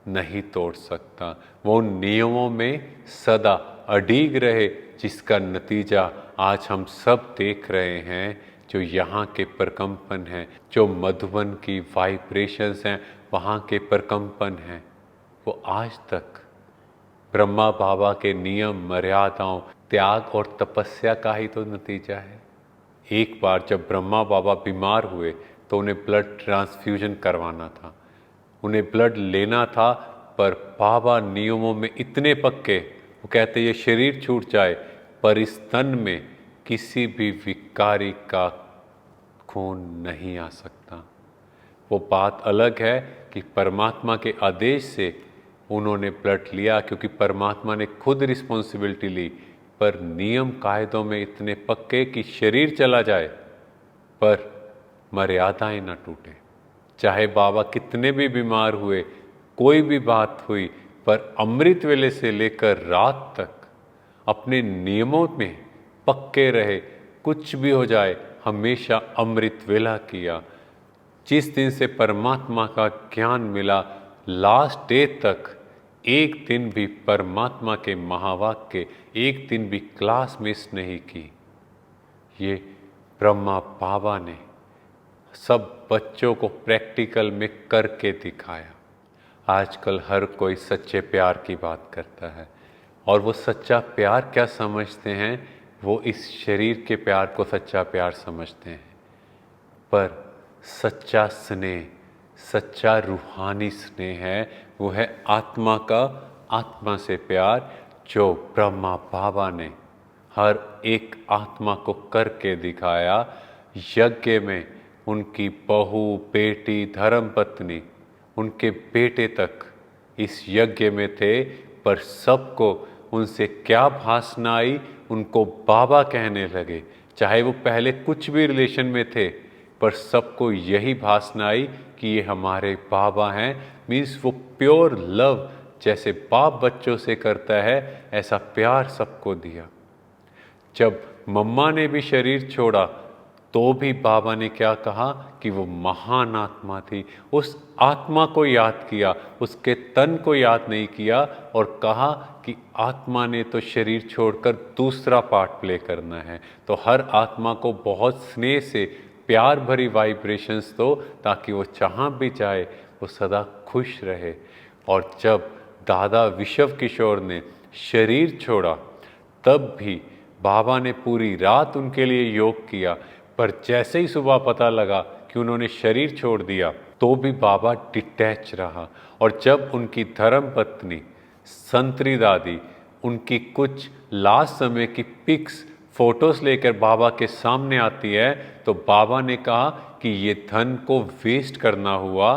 नहीं तोड़ सकता। वो उन नियमों में सदा अडिग रहे, जिसका नतीजा आज हम सब देख रहे हैं। जो यहाँ के प्रकंपन हैं, जो मधुबन की वाइब्रेशंस हैं, वहाँ के प्रकंपन हैं, वो आज तक ब्रह्मा बाबा के नियम, मर्यादाओं, त्याग और तपस्या का ही तो नतीजा है। एक बार जब ब्रह्मा बाबा बीमार हुए तो उन्हें ब्लड ट्रांसफ्यूजन करवाना था, उन्हें ब्लड लेना था। पर बाबा नियमों में इतने पक्के, वो कहते ये शरीर छूट जाए पर इस तन में किसी भी विकारी का खून नहीं आ सकता। वो बात अलग है कि परमात्मा के आदेश से उन्होंने ब्लड लिया, क्योंकि परमात्मा ने खुद रिस्पॉन्सिबिलिटी ली। पर नियम कायदों में इतने पक्के कि शरीर चला जाए पर मर्यादाएं न टूटे। चाहे बाबा कितने भी बीमार हुए, कोई भी बात हुई पर अमृत वेले से लेकर रात तक अपने नियमों में पक्के रहे। कुछ भी हो जाए हमेशा अमृत वेला किया। जिस दिन से परमात्मा का ज्ञान मिला, लास्ट डे तक एक दिन भी परमात्मा के महावाक्य, एक दिन भी क्लास मिस नहीं की। ये ब्रह्मा बाबा ने सब बच्चों को प्रैक्टिकल में करके दिखाया। आजकल हर कोई सच्चे प्यार की बात करता है, और वो सच्चा प्यार क्या समझते हैं, वो इस शरीर के प्यार को सच्चा प्यार समझते हैं। पर सच्चा स्नेह, सच्चा रूहानी स्नेह है, वो है आत्मा का आत्मा से प्यार, जो ब्रह्मा बाबा ने हर एक आत्मा को करके दिखाया। यज्ञ में उनकी बहू, बेटी, धर्मपत्नी, उनके बेटे तक इस यज्ञ में थे, पर सबको उनसे क्या भासना आई, उनको बाबा कहने लगे। चाहे वो पहले कुछ भी रिलेशन में थे, पर सबको यही भासना आई कि ये हमारे बाबा हैं। मीन्स वो प्योर लव जैसे बाप बच्चों से करता है, ऐसा प्यार सबको दिया। जब मम्मा ने भी शरीर छोड़ा तो भी बाबा ने क्या कहा कि वो महान आत्मा थी। उस आत्मा को याद किया, उसके तन को याद नहीं किया, और कहा कि आत्मा ने तो शरीर छोड़कर दूसरा पार्ट प्ले करना है। तो हर आत्मा को बहुत स्नेह से प्यार भरी वाइब्रेशंस दो, ताकि वो जहाँ भी जाए वो सदा खुश रहे। और जब दादा विश्व किशोर ने शरीर छोड़ा, तब भी बाबा ने पूरी रात उनके लिए योग किया। पर जैसे ही सुबह पता लगा कि उन्होंने शरीर छोड़ दिया, तो भी बाबा डिटैच रहा। और जब उनकी धर्मपत्नी संतरी दादी उनकी कुछ लास्ट समय की पिक्स, फोटोज लेकर बाबा के सामने आती है, तो बाबा ने कहा कि ये धन को वेस्ट करना हुआ,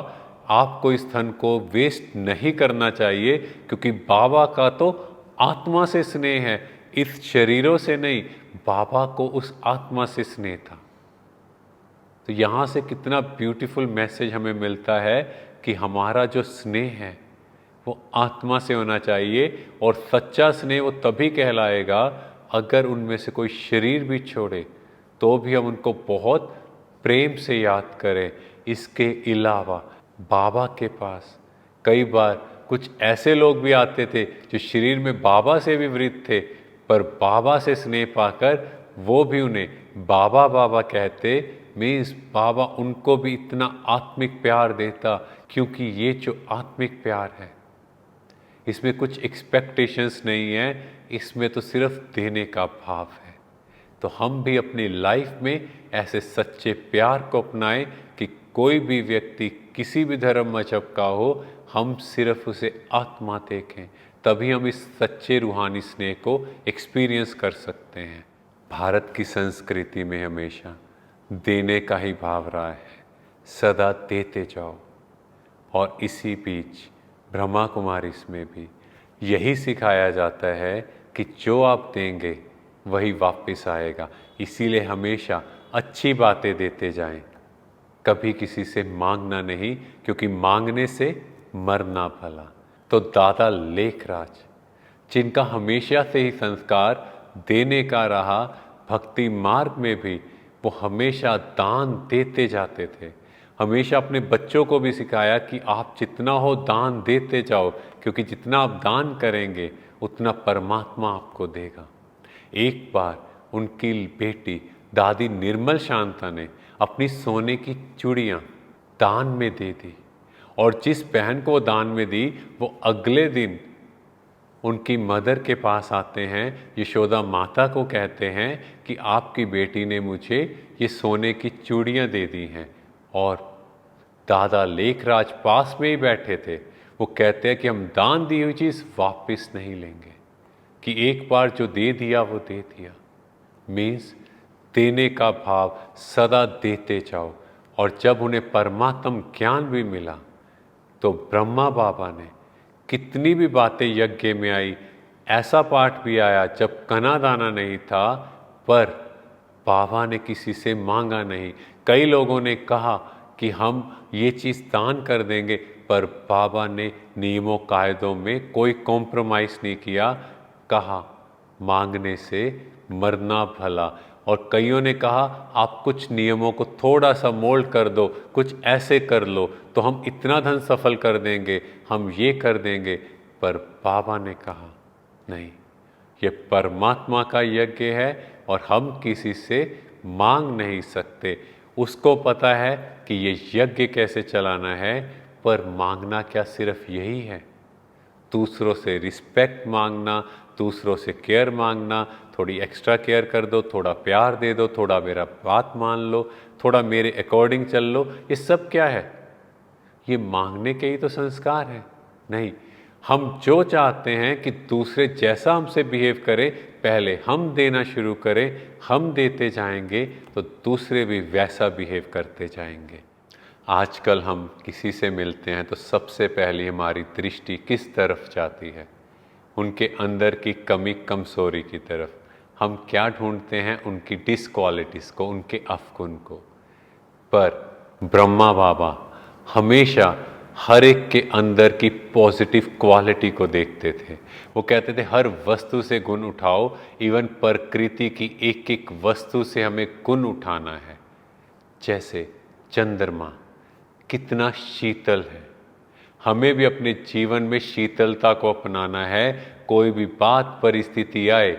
आपको इस धन को वेस्ट नहीं करना चाहिए, क्योंकि बाबा का तो आत्मा से स्नेह है, इस शरीरों से नहीं। बाबा को उस आत्मा से स्नेह था। तो यहाँ से कितना ब्यूटीफुल मैसेज हमें मिलता है कि हमारा जो स्नेह है वो आत्मा से होना चाहिए। और सच्चा स्नेह वो तभी कहलाएगा अगर उनमें से कोई शरीर भी छोड़े तो भी हम उनको बहुत प्रेम से याद करें। इसके अलावा बाबा के पास कई बार कुछ ऐसे लोग भी आते थे जो शरीर में बाबा से विपरीत थे, पर बाबा से स्नेह पाकर वो भी उन्हें बाबा बाबा कहते। मीन्स बाबा उनको भी इतना आत्मिक प्यार देता, क्योंकि ये जो आत्मिक प्यार है इसमें कुछ एक्सपेक्टेशंस नहीं है, इसमें तो सिर्फ देने का भाव है। तो हम भी अपनी लाइफ में ऐसे सच्चे प्यार को अपनाएं कि कोई भी व्यक्ति किसी भी धर्म मजहब का हो, हम सिर्फ उसे आत्मा देखें, तभी हम इस सच्चे रूहानी स्नेह को एक्सपीरियंस कर सकते हैं। भारत की संस्कृति में हमेशा देने का ही भाव रहा है, सदा देते जाओ। और इसी बीच ब्रह्मा कुमारीज में भी यही सिखाया जाता है कि जो आप देंगे वही वापस आएगा। इसीलिए हमेशा अच्छी बातें देते जाएं, कभी किसी से मांगना नहीं, क्योंकि मांगने से मरना भला। तो दादा लेखराज, जिनका हमेशा से ही संस्कार देने का रहा, भक्ति मार्ग में भी वो हमेशा दान देते जाते थे। हमेशा अपने बच्चों को भी सिखाया कि आप जितना हो दान देते जाओ, क्योंकि जितना आप दान करेंगे उतना परमात्मा आपको देगा। एक बार उनकी बेटी दादी निर्मल शांता ने अपनी सोने की चूड़ियाँ दान में दे दी, और जिस बहन को दान में दी वो अगले दिन उनकी मदर के पास आते हैं, यशोदा माता को कहते हैं कि आपकी बेटी ने मुझे ये सोने की चूड़ियाँ दे दी हैं। और दादा लेखराज पास में ही बैठे थे। वो कहते हैं कि हम दान दी हुई चीज़ वापस नहीं लेंगे, कि एक बार जो दे दिया वो दे दिया। मीन्स देने का भाव, सदा देते जाओ। और जब उन्हें परमात्म ज्ञान भी मिला, तो ब्रह्मा बाबा ने कितनी भी बातें यज्ञ में आई, ऐसा पाठ भी आया जब कना दाना नहीं था, पर बाबा ने किसी से मांगा नहीं। कई लोगों ने कहा कि हम ये चीज़ दान कर देंगे, पर बाबा ने नियमों कायदों में कोई कॉम्प्रोमाइज़ नहीं किया। कहा मांगने से मरना भला। और कईयों ने कहा आप कुछ नियमों को थोड़ा सा मोल्ड कर दो, कुछ ऐसे कर लो तो हम इतना धन सफल कर देंगे, हम ये कर देंगे। पर बाबा ने कहा नहीं, ये परमात्मा का यज्ञ है और हम किसी से मांग नहीं सकते। उसको पता है कि ये यज्ञ कैसे चलाना है। पर मांगना क्या सिर्फ यही है? दूसरों से रिस्पेक्ट मांगना, दूसरों से केयर मांगना, थोड़ी एक्स्ट्रा केयर कर दो, थोड़ा प्यार दे दो, थोड़ा मेरा बात मान लो, थोड़ा मेरे अकॉर्डिंग चल लो, ये सब क्या है? ये मांगने के ही तो संस्कार हैं। नहीं, हम जो चाहते हैं कि दूसरे जैसा हमसे बिहेव करें, पहले हम देना शुरू करें, हम देते जाएंगे तो दूसरे भी वैसा बिहेव करते जाएंगे। आजकल हम किसी से मिलते हैं तो सबसे पहले हमारी दृष्टि किस तरफ जाती है? उनके अंदर की कमी कमजोरी की तरफ। हम क्या ढूंढते हैं? उनकी डिसक्वालिटीज़ को, उनके अवगुण को। पर ब्रह्मा बाबा हमेशा हर एक के अंदर की पॉजिटिव क्वालिटी को देखते थे। वो कहते थे हर वस्तु से गुण उठाओ, इवन प्रकृति की एक एक वस्तु से हमें गुण उठाना है। जैसे चंद्रमा कितना शीतल है, हमें भी अपने जीवन में शीतलता को अपनाना है। कोई भी बात परिस्थिति आए,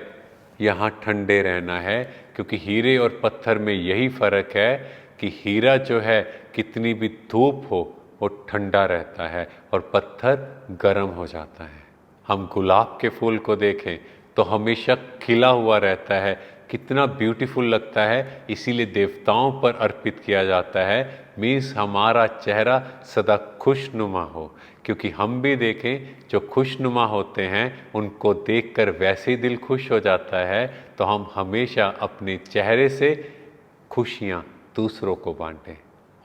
यहाँ ठंडे रहना है, क्योंकि हीरे और पत्थर में यही फर्क है कि हीरा जो है कितनी भी धूप हो वो ठंडा रहता है और पत्थर गर्म हो जाता है। हम गुलाब के फूल को देखें तो हमेशा खिला हुआ रहता है, कितना ब्यूटीफुल लगता है, इसीलिए देवताओं पर अर्पित किया जाता है। मीन्स हमारा चेहरा सदा खुशनुमा हो, क्योंकि हम भी देखें जो खुशनुमा होते हैं उनको देखकर वैसे ही दिल खुश हो जाता है। तो हम हमेशा अपने चेहरे से खुशियाँ दूसरों को बांटें।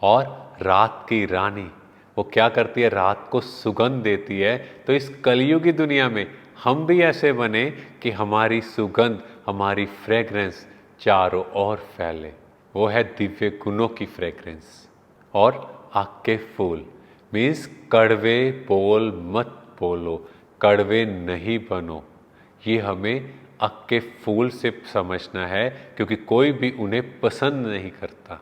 और रात की रानी वो क्या करती है? रात को सुगंध देती है। तो इस कलयुगी दुनिया में हम भी ऐसे बने कि हमारी सुगंध, हमारी फ्रेग्रेंस चारों ओर फैले। वो है दिव्य गुणों की फ्रेग्रेंस। और आँख के फूल मीन्स कड़वे बोल मत बोलो, कड़वे नहीं बनो। ये हमें आँख के फूल से समझना है, क्योंकि कोई भी उन्हें पसंद नहीं करता।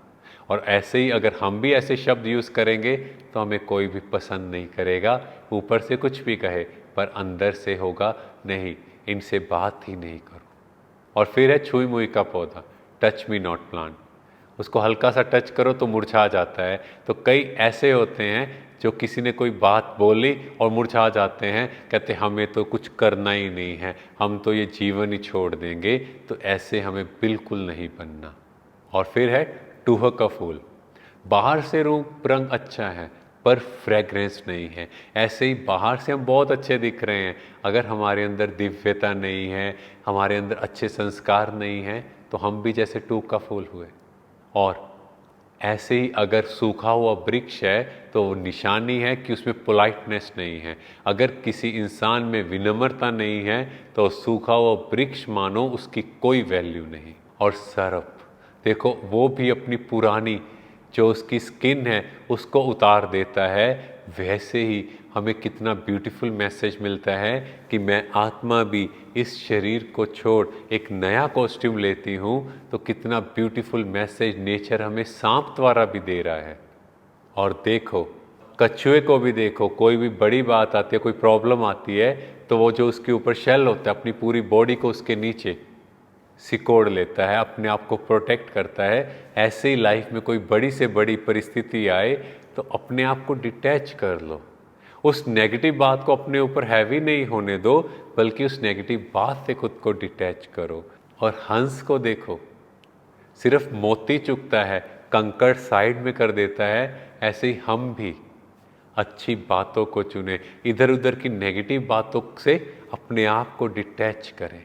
और ऐसे ही अगर हम भी ऐसे शब्द यूज़ करेंगे तो हमें कोई भी पसंद नहीं करेगा। ऊपर से कुछ भी कहे पर अंदर से होगा नहीं, इनसे बात ही नहीं करो। और फिर है छुई मुई का पौधा, टच मी नॉट प्लांट। उसको हल्का सा टच करो तो मुरझा जाता है। तो कई ऐसे होते हैं जो किसी ने कोई बात बोली और मुरझा जाते हैं, कहते हमें तो कुछ करना ही नहीं है, हम तो ये जीवन ही छोड़ देंगे। तो ऐसे हमें बिल्कुल नहीं बनना। और फिर है टूह का फूल। बाहर से रूप रंग अच्छा है पर फ्रेग्रेंस नहीं है। ऐसे ही बाहर से हम बहुत अच्छे दिख रहे हैं, अगर हमारे अंदर दिव्यता नहीं है, हमारे अंदर अच्छे संस्कार नहीं हैं, तो हम भी जैसे टूह का फूल हुए। और ऐसे ही अगर सूखा हुआ वृक्ष है तो वो निशानी है कि उसमें पोलाइटनेस नहीं है। अगर किसी इंसान में विनम्रता नहीं है तो सूखा हुआ वृक्ष मानो उसकी कोई वैल्यू नहीं। और सर्प देखो, वो भी अपनी पुरानी जो उसकी स्किन है उसको उतार देता है। वैसे ही हमें कितना ब्यूटीफुल मैसेज मिलता है कि मैं आत्मा भी इस शरीर को छोड़ एक नया कॉस्ट्यूम लेती हूँ। तो कितना ब्यूटीफुल मैसेज नेचर हमें सांप द्वारा भी दे रहा है। और देखो कछुए को भी देखो, कोई भी बड़ी बात आती है, कोई प्रॉब्लम आती है, तो वो जो उसके ऊपर शेल होता है अपनी पूरी बॉडी को उसके नीचे सिकोड़ लेता है, अपने आप को प्रोटेक्ट करता है। ऐसे ही लाइफ में कोई बड़ी से बड़ी परिस्थिति आए तो अपने आप को डिटैच कर लो, उस नेगेटिव बात को अपने ऊपर हैवी नहीं होने दो, बल्कि उस नेगेटिव बात से खुद को डिटैच करो। और हंस को देखो, सिर्फ मोती चुगता है, कंकड़ साइड में कर देता है। ऐसे ही हम भी अच्छी बातों को चुने, इधर उधर की नेगेटिव बातों से अपने आप को डिटैच करें।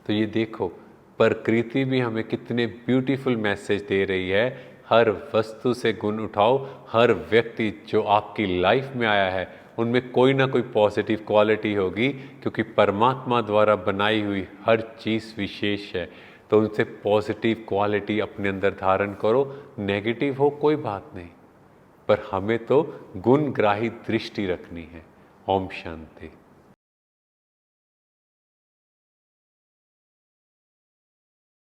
तो ये देखो प्रकृति भी हमें कितने ब्यूटीफुल मैसेज दे रही है। हर वस्तु से गुण उठाओ। हर व्यक्ति जो आपकी लाइफ में आया है उनमें कोई ना कोई पॉजिटिव क्वालिटी होगी, क्योंकि परमात्मा द्वारा बनाई हुई हर चीज़ विशेष है। तो उनसे पॉजिटिव क्वालिटी अपने अंदर धारण करो। नेगेटिव हो कोई बात नहीं, पर हमें तो गुणग्राही दृष्टि रखनी है। ओम शांति।